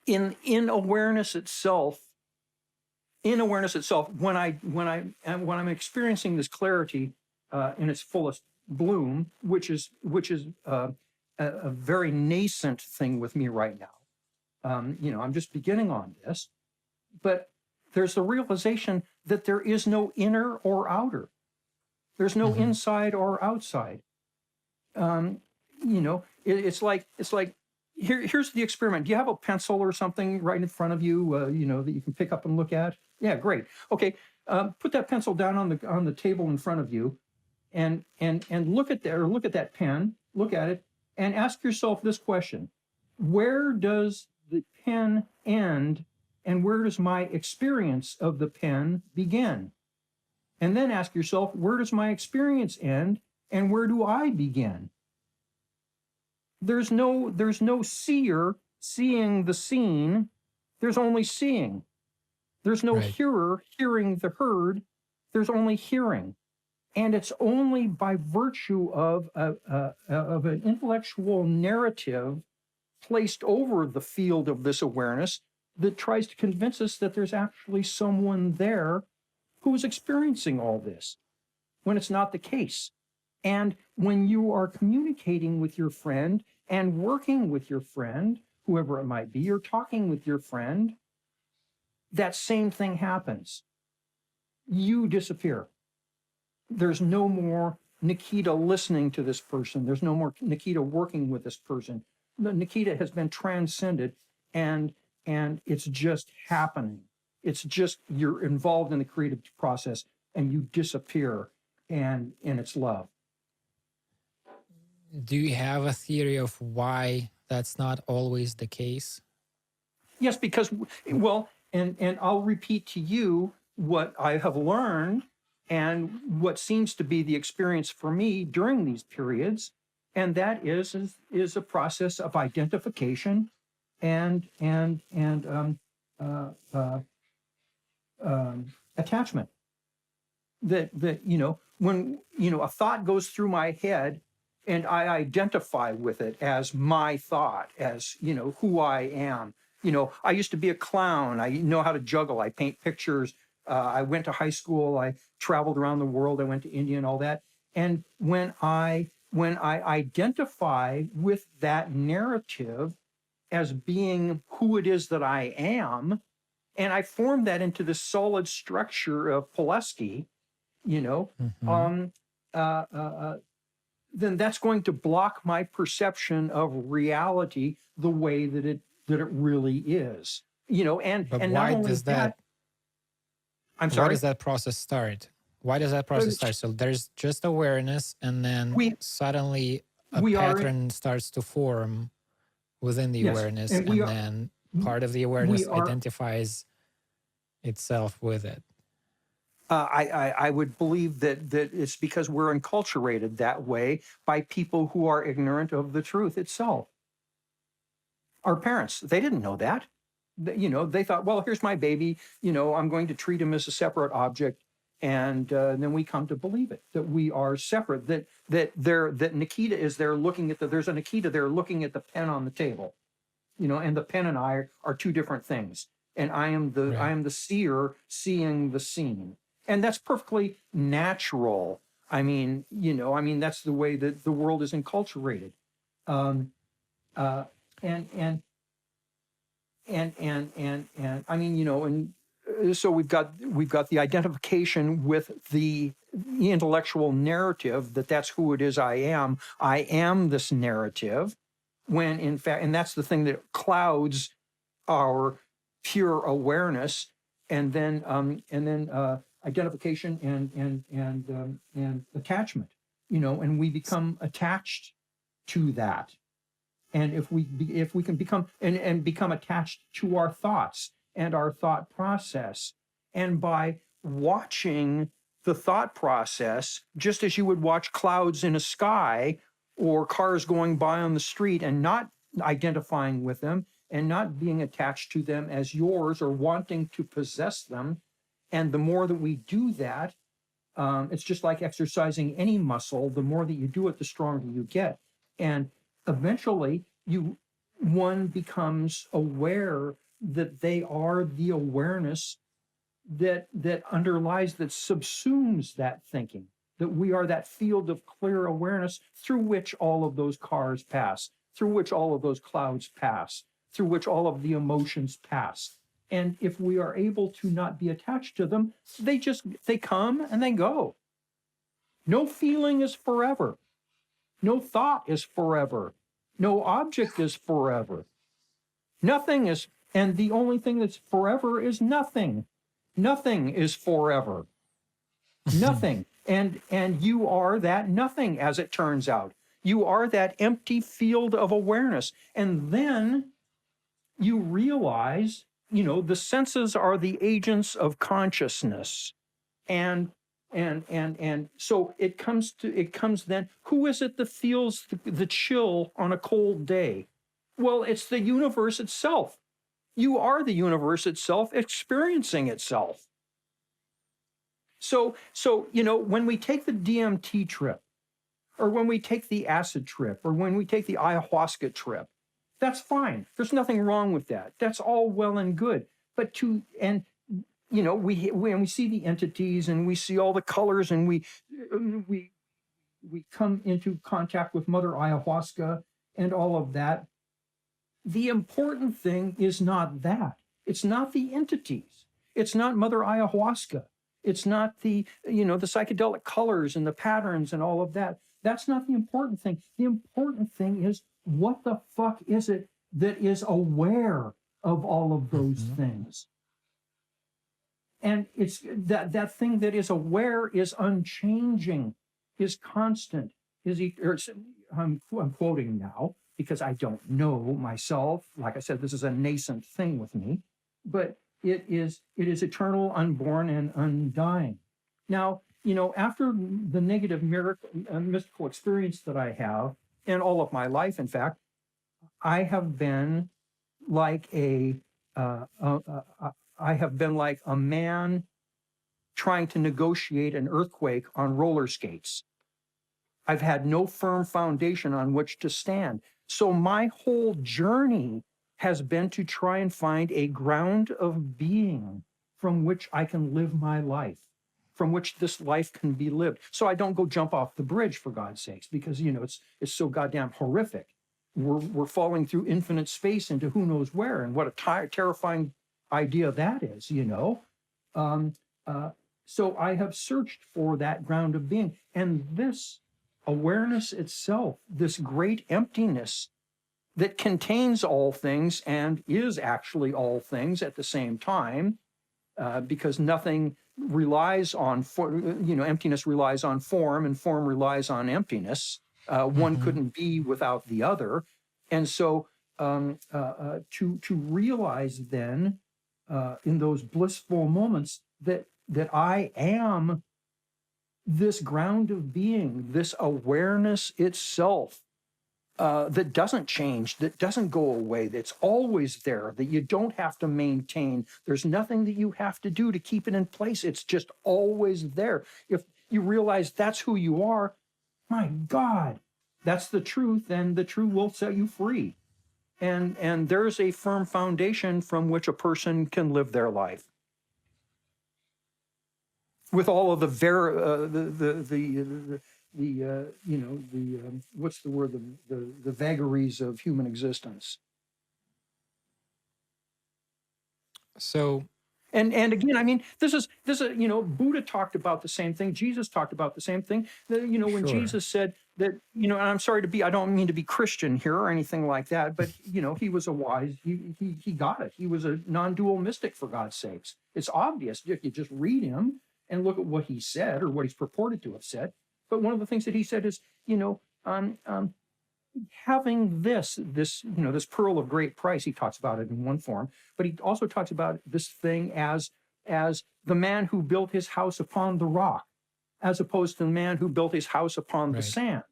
in awareness itself, when I'm experiencing this clarity in its fullest bloom, which is a very nascent thing with me right now. I'm just beginning on this, but there's the realization that there is no inner or outer. There's no inside or outside. It's like here's the experiment. Do you have a pencil or something right in front of you, that you can pick up and look at? Yeah, great. Okay, put that pencil down on the table in front of you, and look at that pen. Look at it and ask yourself this question: where does the pen end, and where does my experience of the pen begin? And then ask yourself, where does my experience end, and where do I begin? There's no seer seeing the seen. There's only seeing. There's no hearer hearing the heard. There's only hearing. And it's only by virtue of an intellectual narrative placed over the field of this awareness that tries to convince us that there's actually someone there who's experiencing all this, when it's not the case. And when you are communicating with your friend and working with your friend, whoever it might be, or talking with your friend, that same thing happens. You disappear. There's no more Nikita listening to this person. There's no more Nikita working with this person. Nikita has been transcended, and it's just happening. It's just you're involved in the creative process and you disappear, and it's love. Do you have a theory of why that's not always the case? Yes, because, well, and I'll repeat to you what I have learned and what seems to be the experience for me during these periods, and that is a process of identification and attachment. That when a thought goes through my head, and I identify with it as my thought, as who I am. I used to be a clown. I know how to juggle. I paint pictures. I went to high school. I traveled around the world. I went to India and all that. And when I identify with that narrative as being who it is that I am, and I form that into the solid structure of Poleski, then that's going to block my perception of reality the way that it really is. And But and why not only does that? I'm Why sorry. does that process start? Why does that process start? So there's just awareness, and then suddenly a pattern starts to form within the Yes, awareness, and and then part of the awareness are- identifies itself with it. I would believe that it's because we're enculturated that way by people who are ignorant of the truth itself. Our parents, they didn't know that. They thought, well, here's my baby. I'm going to treat him as a separate object, and then we come to believe it, that we are separate. That Nikita is there looking at there's a Nikita there looking at the pen on the table, and the pen and I are two different things. And I am the seer seeing the scene. And that's perfectly natural. I mean, that's the way that the world is enculturated. And I mean, and so we've got the identification with the intellectual narrative that's who it is I am. I am this narrative, when in fact, and that's the thing that clouds our pure awareness, and then identification and attachment, and we become attached to that. And if we can become and become attached to our thoughts and our thought process, and by watching the thought process, just as you would watch clouds in a sky or cars going by on the street, and not identifying with them and not being attached to them as yours or wanting to possess them. And the more that we do that, it's just like exercising any muscle. The more that you do it, the stronger you get. And eventually, one becomes aware that they are the awareness that underlies, that subsumes that thinking, that we are that field of clear awareness through which all of those cars pass, through which all of those clouds pass, through which all of the emotions pass. And if we are able to not be attached to them, they come and they go. No feeling is forever. No thought is forever. No object is forever. Nothing is, and the only thing that's forever is nothing. Nothing is forever. Nothing. And you are that nothing, as it turns out. You are that empty field of awareness. And then you realize, the senses are the agents of consciousness. And so it comes then, who is it that feels the chill on a cold day? Well, it's the universe itself. You are the universe itself experiencing itself. So when we take the DMT trip, or when we take the acid trip, or when we take the ayahuasca trip, that's fine. There's nothing wrong with that. That's all well and good. But we see the entities, and we see all the colors, and we come into contact with Mother Ayahuasca and all of that. The important thing is not that. It's not the entities. It's not Mother Ayahuasca. It's not the psychedelic colors and the patterns and all of that. That's not the important thing. The important thing is, what the fuck is it that is aware of all of those Mm-hmm. things. And it's that thing that is aware is unchanging, is constant, I'm quoting now because I don't know myself. Like I said, this is a nascent thing with me, but it is eternal, unborn, and undying. Now, after the negative mystical experience that I have in all of my life, in fact, I have been like I have been like a man trying to negotiate an earthquake on roller skates. I've had no firm foundation on which to stand. So my whole journey has been to try and find a ground of being from which I can live my life, from which this life can be lived. So I don't go jump off the bridge, for God's sakes, because it's so goddamn horrific. We're falling through infinite space into who knows where, and what a terrifying idea that is. Um, so I have searched for that ground of being, and this awareness itself, this great emptiness that contains all things and is actually all things at the same time, because nothing relies on, emptiness relies on form, and form relies on emptiness. One Mm-hmm. couldn't be without the other. And so to realize then in those blissful moments that I am this ground of being, this awareness itself, that doesn't change, that doesn't go away, that's always there, that you don't have to maintain. There's nothing that you have to do to keep it in place. It's just always there. If you realize that's who you are, my God, that's the truth, and the truth will set you free. And there's a firm foundation from which a person can live their life, with all of the what's the word, the vagaries of human existence. So, And again, I mean, this is Buddha talked about the same thing. Jesus talked about the same thing. When sure. Jesus said that, and I'm sorry I don't mean to be Christian here or anything like that, but he was a wise, he got it. He was a non-dual mystic, for God's sakes. It's obvious if you just read him and look at what he said, or what he's purported to have said. But one of the things that he said is, having this pearl of great price. He talks about it in one form, but he also talks about this thing as the man who built his house upon the rock, as opposed to the man who built his house upon the Right. sand.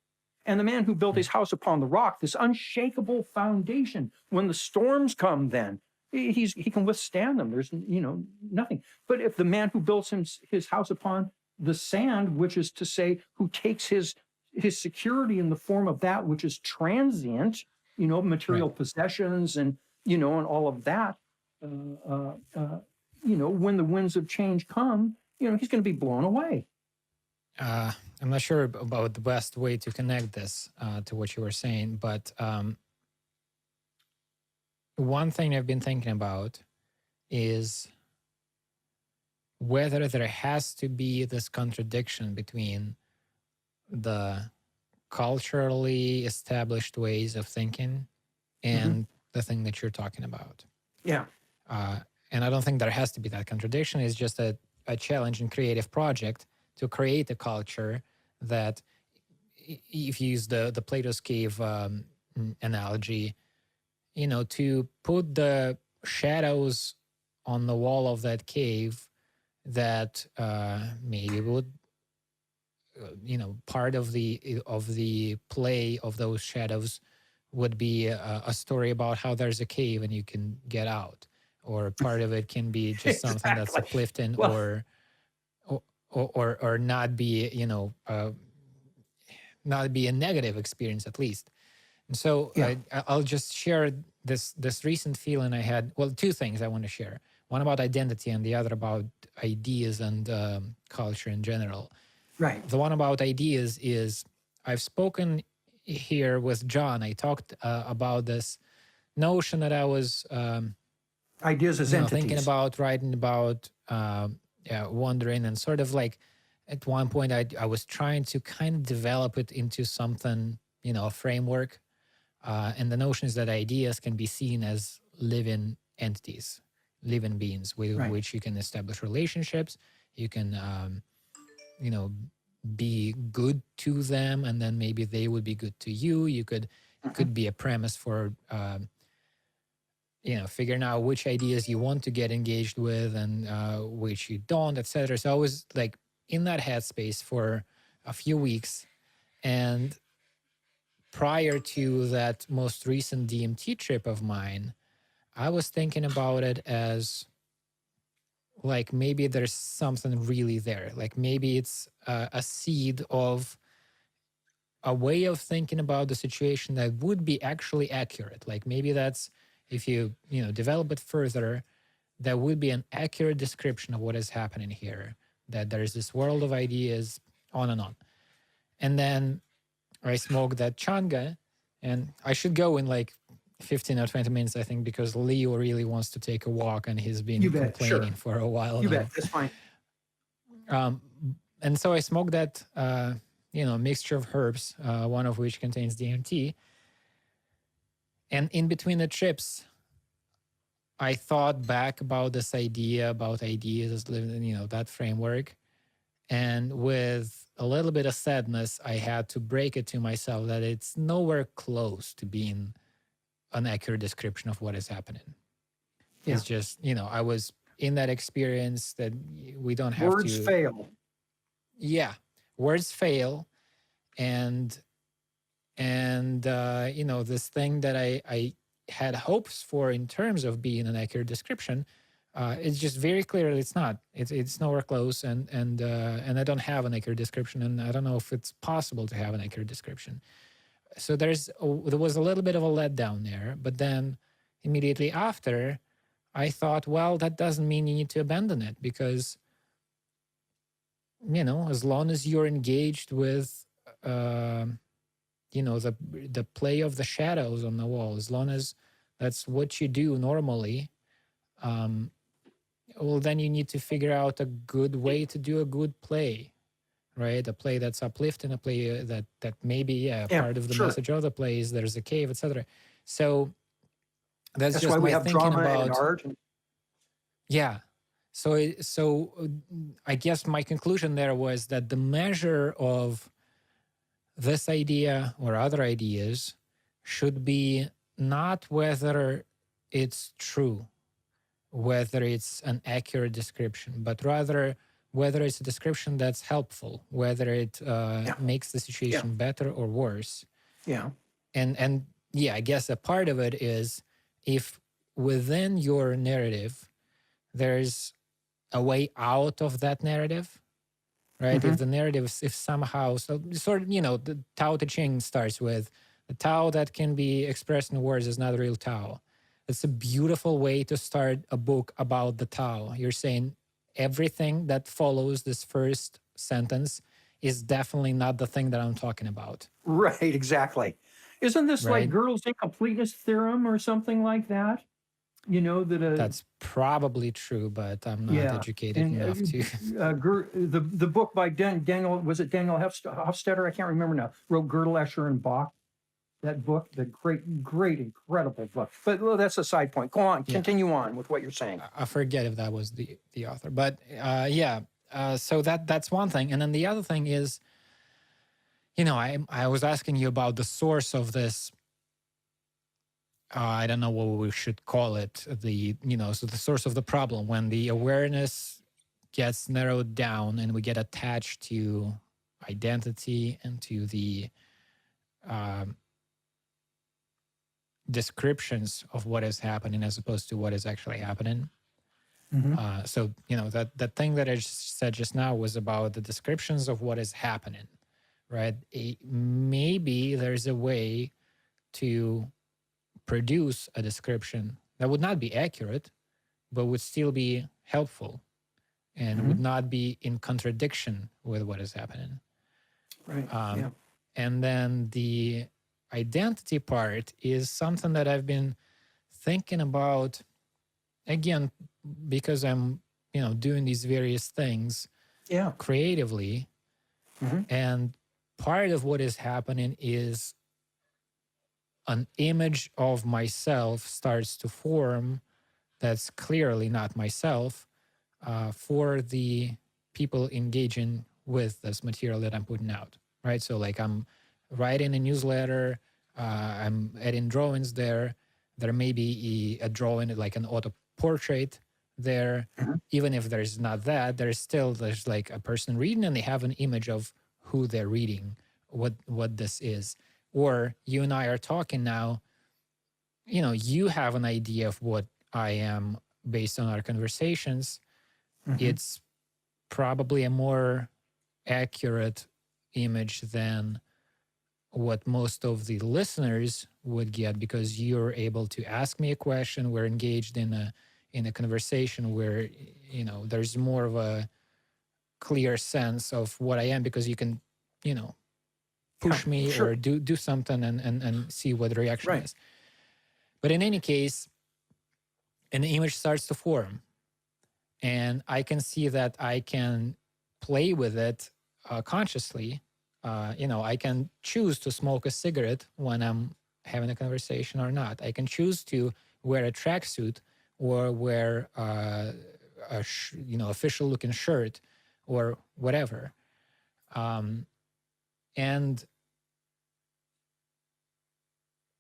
And the man who built his house upon the rock, this unshakable foundation, when the storms come, then he can withstand them. There's nothing. But if the man who builds his house upon the sand, which is to say, who takes his security in the form of that which is transient, material Right. possessions, and and all of that, when the winds of change come, he's going to be blown away. I'm not sure about the best way to connect this to what you were saying, but one thing I've been thinking about is whether there has to be this contradiction between the culturally established ways of thinking and the thing that you're talking about. Yeah. And I don't think there has to be that contradiction. It's just a challenge and creative project to create a culture that, if you use the Plato's cave analogy, to put the shadows on the wall of that cave that maybe would, part of the play of those shadows would be a story about how there's a cave and you can get out, or part of it can be just something that's Exactly. uplifting, Well, or not be not be a negative experience, at least. And so yeah. I'll just share this recent feeling I had. Well, two things I want to share. One about identity, and the other about ideas and culture in general. Right. The one about ideas is, I've spoken here with John. I talked about this notion that I was Ideas as entities. thinking about, writing about, wondering, and sort of like at one point I was trying to kind of develop it into something, a framework. And the notion is that ideas can be seen as living entities, living beings with Right. which you can establish relationships. You can, be good to them, and then maybe they would be good to you. You could be a premise for figuring out which ideas you want to get engaged with and which you don't, etc. So I was like in that headspace for a few weeks. And prior to that most recent DMT trip of mine, I was thinking about it as like maybe there's something really there. Like maybe it's a seed of a way of thinking about the situation that would be actually accurate. Like maybe that's, if you develop it further, that would be an accurate description of what is happening here, that there's this world of ideas, on and on. And then I smoked that changa, and I should go in like 15 or 20 minutes, I think, because Leo really wants to take a walk and he's been You bet, complaining sure. for a while You now. bet, that's fine. And so I smoked that, mixture of herbs, one of which contains DMT. And in between the trips, I thought back about this idea, about ideas, that framework. And with a little bit of sadness, I had to break it to myself that it's nowhere close to being an accurate description of what is happening. Yeah. It's just, I was in that experience that we don't have Words to. fail. Yeah, words fail. And this thing that I had hopes for in terms of being an accurate description, it's just very clear it's not. It's nowhere close, and I don't have an accurate description, and I don't know if it's possible to have an accurate description. So there was a little bit of a letdown there, but then immediately after, I thought, well, that doesn't mean you need to abandon it, because as long as you're engaged with the play of the shadows on the wall, as long as that's what you do normally, well, then you need to figure out a good way to do a good play, right? A play that's uplifting, a play that maybe, part of the sure. message of the play is there's a cave, etc. So that's That's just why we my have thinking drama about and art. Yeah. So I guess my conclusion there was that the measure of this idea or other ideas should be not whether it's true, whether it's an accurate description, but rather whether it's a description that's helpful, whether it makes the situation better or worse. Yeah. And I guess a part of it is if within your narrative there's a way out of that narrative, right? If the narrative, if somehow, so sort of, the Tao Te Ching starts with the Tao that can be expressed in words is not real Tao. It's a beautiful way to start a book about the Tao. You're saying everything that follows this first sentence is definitely not the thing that I'm talking about. Right, exactly. Isn't this like Gödel's incompleteness theorem or something like that? That's probably true, but I'm not educated enough to. The book by Daniel, was it Daniel Hofstadter? I can't remember now. Wrote Gödel, Escher, and Bach. That book, the great, incredible book. But that's a side point. Go on, continue on with what you're saying. I forget if that was the author, but so that's one thing, and then the other thing is, I was asking you about the source of this. I don't know what we should call it. So the source of the problem, when the awareness gets narrowed down and we get attached to identity and to the descriptions of what is happening as opposed to what is actually happening. So, that thing that I just said just now was about the descriptions of what is happening, right? Maybe there's a way to produce a description that would not be accurate, but would still be helpful and would not be in contradiction with what is happening. Right. And then the identity part is something that I've been thinking about, again, because I'm, doing these various things creatively. And part of what is happening is an image of myself starts to form that's clearly not myself for the people engaging with this material that I'm putting out, right? So like I'm writing a newsletter, I'm adding drawings there. There may be a drawing like an auto portrait there. Mhm. Even if there's not that, there's like a person reading and they have an image of who they're reading, what this is. Or you and I are talking now, you have an idea of what I am based on our conversations. Mhm. It's probably a more accurate image than what most of the listeners would get, because you're able to ask me a question. We're engaged in a conversation where there's more of a clear sense of what I am, because you can Yeah, push me sure. or do something and see what the reaction Right. is. But in any case, an image starts to form, and I can see that I can play with it consciously. I can choose to smoke a cigarette when I'm having a conversation or not. I can choose to wear a tracksuit or wear official looking shirt or whatever. Um, and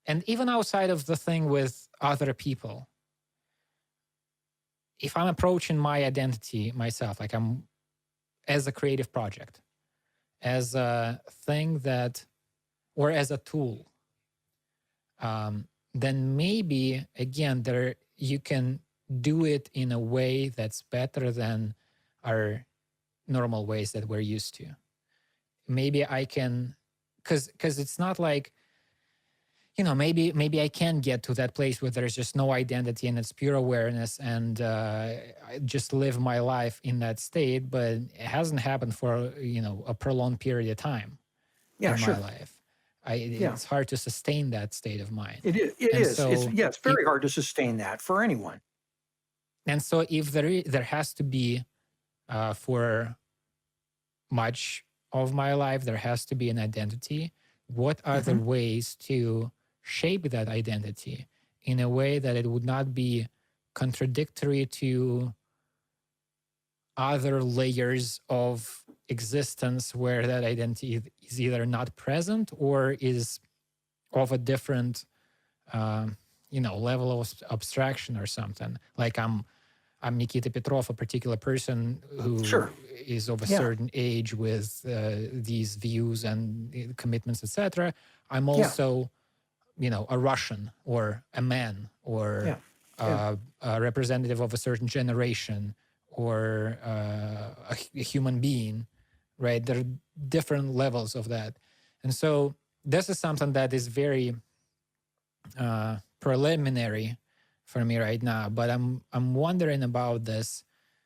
and even outside of the thing with other people, if I'm approaching my identity myself, like I'm as a creative project, as a thing that, or as a tool, then maybe again there you can do it in a way that's better than our normal ways that we're used to. Maybe I can, because it's not like, maybe I can get to that place where there's just no identity and it's pure awareness, and I just live my life in that state. But it hasn't happened for a prolonged period of time Yeah, in my sure. life. Yeah, It's hard to sustain that state of mind. it is. It And is. It's so, yeah. It's it, very hard to sustain that for anyone. if there has to be for much of my life, there has to be an identity. What are the Hmm. ways to shape that identity in a way that it would not be contradictory to other layers of existence where that identity is either not present or is of a different level of abstraction or something? Like I'm Nikita Petrov, a particular person who Sure. is of a Yeah. certain age with these views and commitments, etc. I'm Yeah. also, a Russian or a man or Yeah. Yeah. a representative of a certain generation or a human being, right? There are different levels of that. And so this is something that is very preliminary for me right now, but I'm wondering about this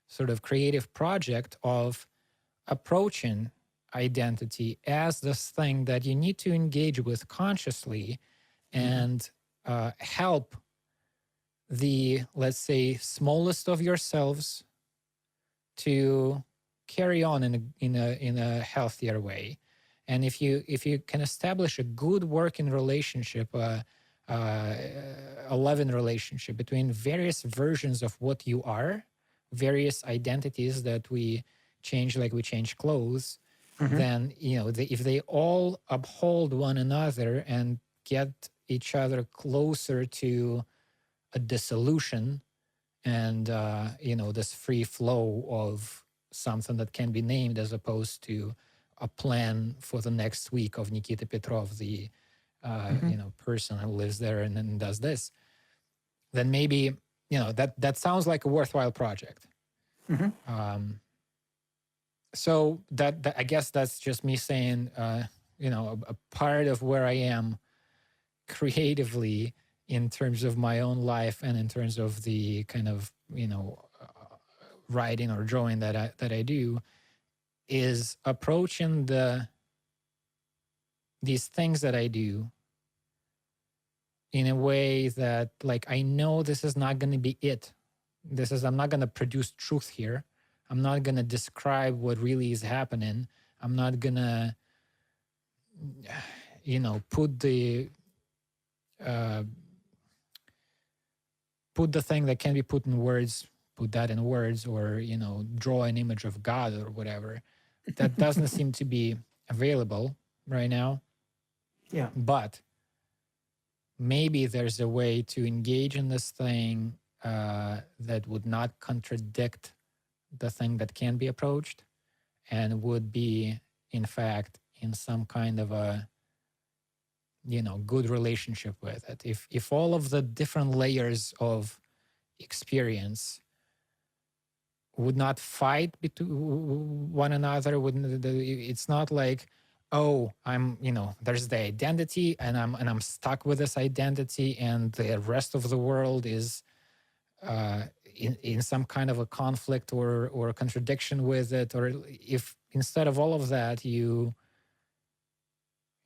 sort of creative project of approaching identity as this thing that you need to engage with consciously Hmm. and help the, let's say, smallest of yourselves to carry on in a healthier way. And if you can establish a good working relationship, uh, a loving relationship between various versions of what you are, various identities that we change like we change clothes, Hmm. then if they all uphold one another and get each other closer to a dissolution and this free flow of something that can be named, as opposed to a plan for the next week of Nikita Petrov, the Hmm. person who lives there and then does this, then maybe that sounds like a worthwhile project. Hmm. So that I guess that's just me saying, a part of where I am creatively in terms of my own life and in terms of the kind of writing or drawing that I do, is approaching these things that I do in a way that, like, I know this is not going to be it. I'm not going to produce truth here. I'm not going to describe what really is happening. I'm not going to put the uh, put the thing that can be put in words, put that in words, or draw an image of God or whatever. That doesn't seem to be available right now. Yeah. But maybe there's a way to engage in this thing that would not contradict the thing that can be approached, and would be, in fact, in some kind of a good relationship with it. If all of the different layers of experience would not fight between one another, it's not like, oh, there's the identity, and I'm stuck with this identity, and the rest of the world is in some kind of a conflict or a contradiction with it. Or if instead of all of that, you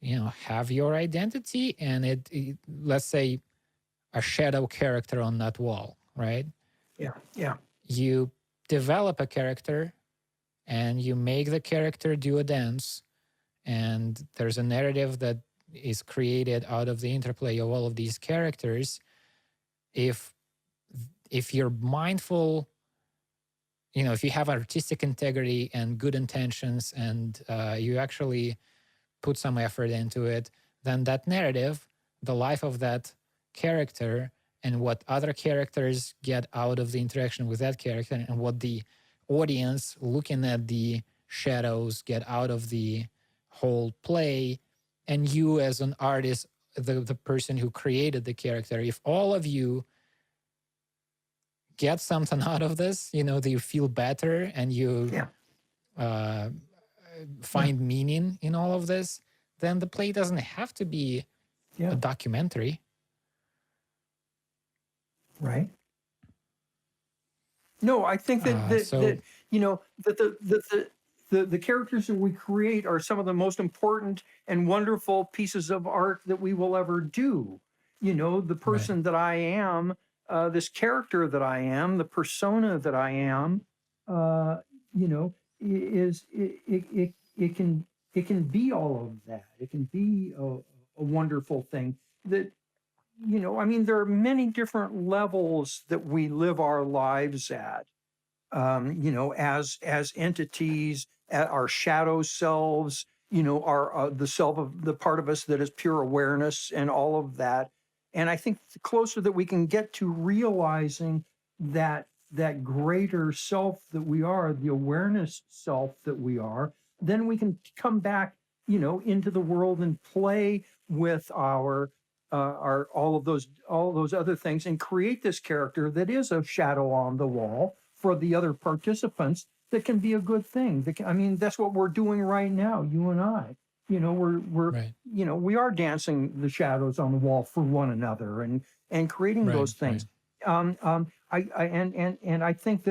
have your identity, and it let's say a shadow character on that wall, right? Yeah. You develop a character, and you make the character do a dance, and there's a narrative that is created out of the interplay of all of these characters. If you're mindful, if you have artistic integrity and good intentions, and you actually put some effort into it, then that narrative, the life of that character, and what other characters get out of the interaction with that character, and what the audience looking at the shadows get out of the whole play, and you as an artist, the person who created the character, if all of you get something out of this, that you feel better, and you find meaning in all of this, then the play doesn't have to be a documentary. Right. No, I think that the characters that we create are some of the most important and wonderful pieces of art that we will ever do. The person that I am, this character that I am, the persona that I am, it can be all of that. It can be a wonderful thing that, there are many different levels that we live our lives at, as entities, at our shadow selves, our the self of the part of us that is pure awareness and all of that. And I think the closer that we can get to realizing that greater self that we are, the awareness self that we are, then we can come back, into the world and play with our all of those other things, and create this character that is a shadow on the wall for the other participants. That can be a good thing. That's what we're doing right now, you and I. We're Right. We are dancing the shadows on the wall for one another, and creating those things. Right. I think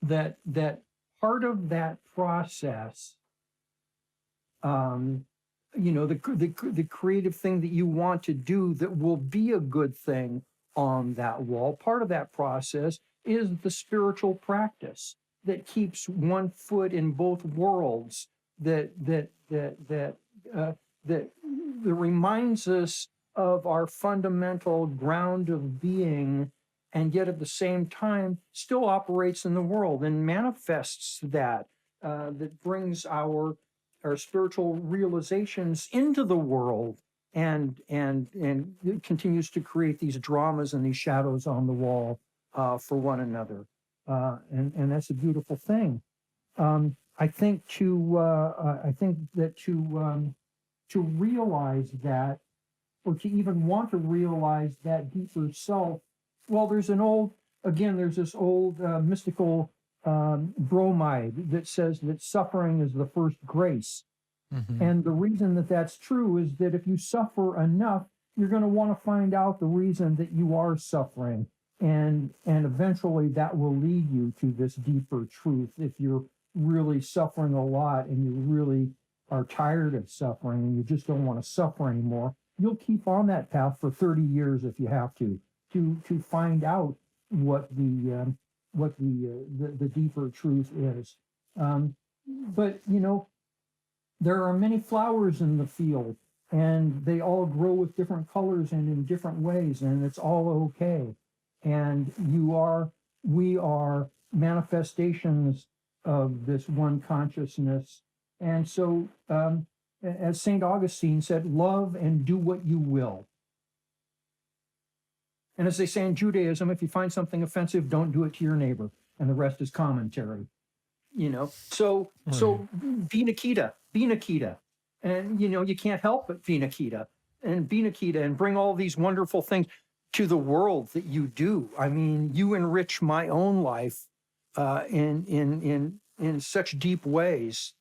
that part of that process, the creative thing that you want to do that will be a good thing on that wall, part of that process is the spiritual practice that keeps one foot in both worlds, that reminds us of our fundamental ground of being, and yet at the same time still operates in the world and manifests that brings our spiritual realizations into the world, and it continues to create these dramas and these shadows on the wall for one another, and that's a beautiful thing. I think that to realize that, or to even want to realize that deeper self, well, there's this old mystical bromide that says that suffering is the first grace. Mm-hmm. And the reason that that's true is that if you suffer enough, you're going to want to find out the reason that you are suffering. And eventually that will lead you to this deeper truth. If you're really suffering a lot and you really are tired of suffering and you just don't want to suffer anymore, you'll keep on that path for 30 years if you have to find out what the deeper truth is. But there are many flowers in the field, and they all grow with different colors and in different ways, and it's all okay. and we are manifestations of this one consciousness. And so, as St. Augustine said, love and do what you will. And as they say in Judaism, if you find something offensive, don't do it to your neighbor. And the rest is commentary. So be Nikita, and you can't help but be Nikita and bring all these wonderful things to the world that you do. I mean, you enrich my own life in such deep ways.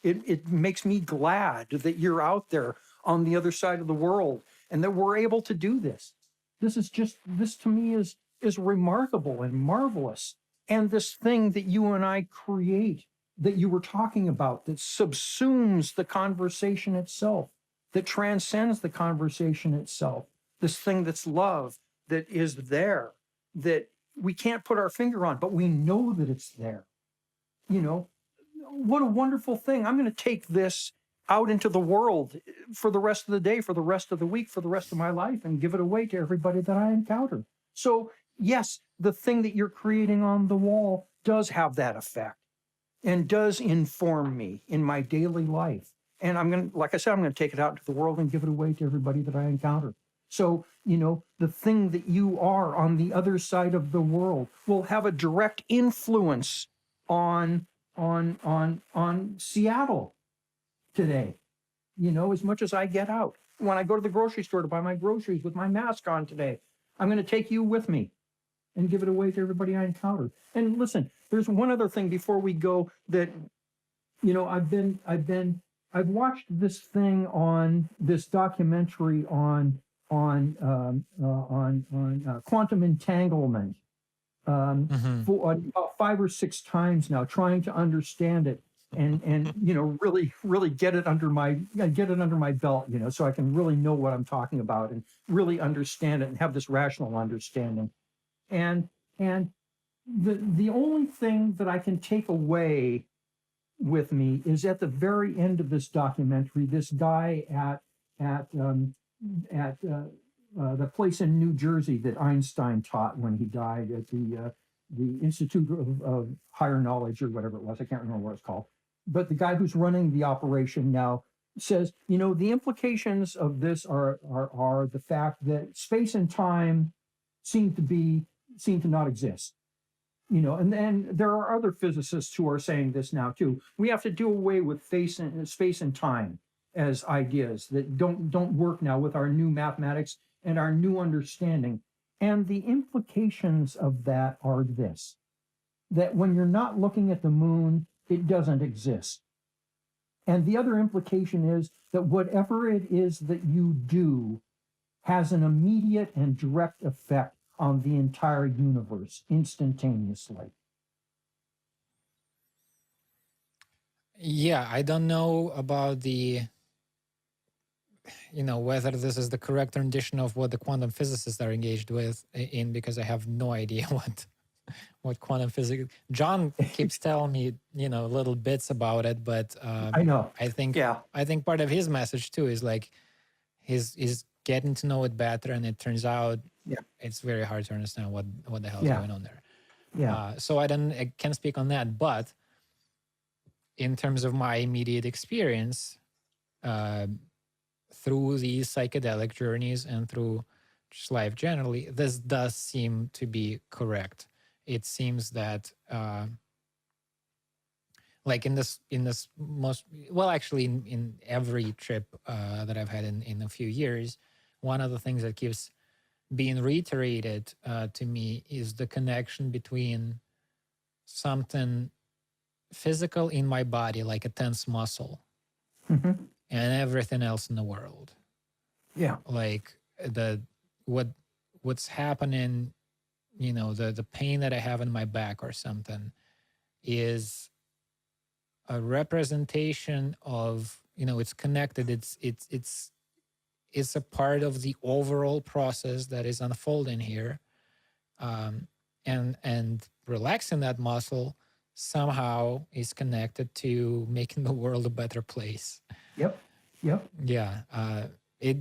It makes me glad that you're out there on the other side of the world and that we're able to do this. This to me is remarkable and marvelous. And this thing that you and I create, that you were talking about, that subsumes the conversation itself, that transcends the conversation itself, this thing that's love, that is there, that we can't put our finger on, but we know that it's there. What a wonderful thing. I'm going to take this out into the world for the rest of the day, for the rest of the week, for the rest of my life, and give it away to everybody that I encounter. So, yes, the thing that you're creating on the wall does have that effect and does inform me in my daily life. And like I said, I'm going to take it out into the world and give it away to everybody that I encounter. So, the thing that you are on the other side of the world will have a direct influence on Seattle today. As much as I get out. When I go to the grocery store to buy my groceries with my mask on today, I'm going to take you with me and give it away to everybody I encounter. And listen, there's one other thing before we go that, I've watched this thing on this documentary on quantum entanglement for about 5 or 6 times now, trying to understand it and really get it under my belt, so I can really know what I'm talking about and really understand it and have this rational understanding. And the only thing that I can take away with me is at the very end of this documentary, this guy at the place in New Jersey that Einstein taught when he died, at the Institute of Higher Knowledge or whatever it was. I can't remember what it's called. But the guy who's running the operation now says, the implications of this are the fact that space and time seem to not exist. And then there are other physicists who are saying this now too. We have to do away with space and time as ideas that don't work now with our new mathematics and our new understanding. And the implications of that are this: that when you're not looking at the moon, it doesn't exist. And the other implication is that whatever it is that you do has an immediate and direct effect on the entire universe instantaneously. Yeah, I don't know about whether this is the correct rendition of what the quantum physicists are engaged with because I have no idea what quantum physics. John keeps telling me, little bits about it, but I know. I think part of his message too is like he's getting to know it better, and it turns out it's very hard to understand what the hell is going on there. So I can't speak on that, but in terms of my immediate experience through these psychedelic journeys and through just life generally, this does seem to be correct. It seems that like in this most, well, actually in every trip that I've had in a few years, one of the things that keeps being reiterated to me is the connection between something physical in my body, like a tense muscle, and everything else in the world. Like what's happening, the pain that I have in my back or something is a representation of, it's connected. It's a part of the overall process that is unfolding here. And relaxing that muscle somehow is connected to making the world a better place. Yep. Yeah. It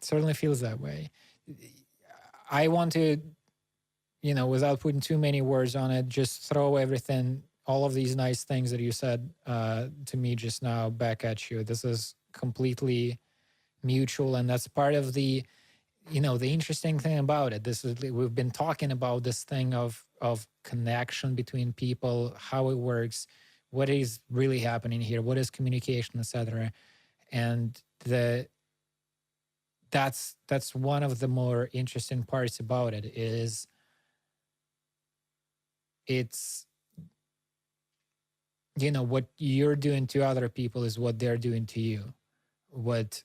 certainly feels that way. I want to without putting too many words on it, just throw everything, all of these nice things that you said to me just now back at you. This is completely mutual, and that's part of the the interesting thing about it. This is, we've been talking about this thing of connection between people, how it works, what is really happening here, what is communication, etc. And that's one of the more interesting parts about it. Is it's what you're doing to other people is what they're doing to you. What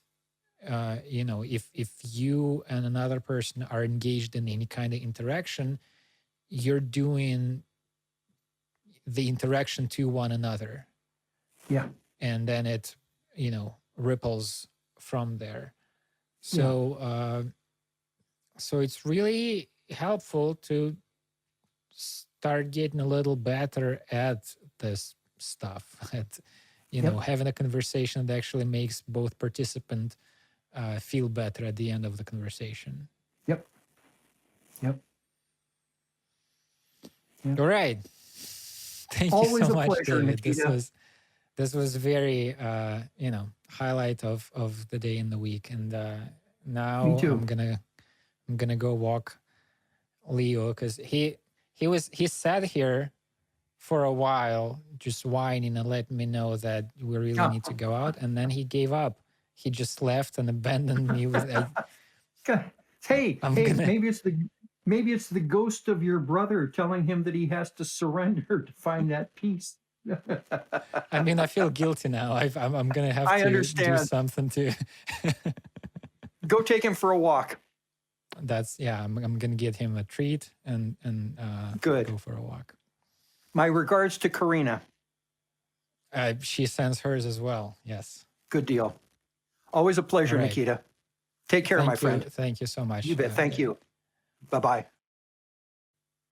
if you and another person are engaged in any kind of interaction, you're doing the interaction to one another. Yeah. And then it ripples from there. So so it's really helpful to start getting a little better at this stuff, at having a conversation that actually makes both participant feel better at the end of the conversation. Yep. All right. Thank Always you so a much, pleasure, David. Nikita. This was very highlight of the day in the week. And now Me too. I'm gonna go walk Leo, because he sat here for a while just whining and letting me know that we really need to go out, and then he gave up. He just left and abandoned me with Hey, maybe it's the ghost of your brother telling him that he has to surrender to find that peace. I mean, I feel guilty now. I'm gonna have to do something to Go take him for a walk. I'm gonna get him a treat and Good. Go for a walk. My regards to Karina. She sends hers as well. Yes. Good deal. Always a pleasure, All right. Nikita. Take care, my friend. Thank you so much. You bet. Thank you. Bye-bye.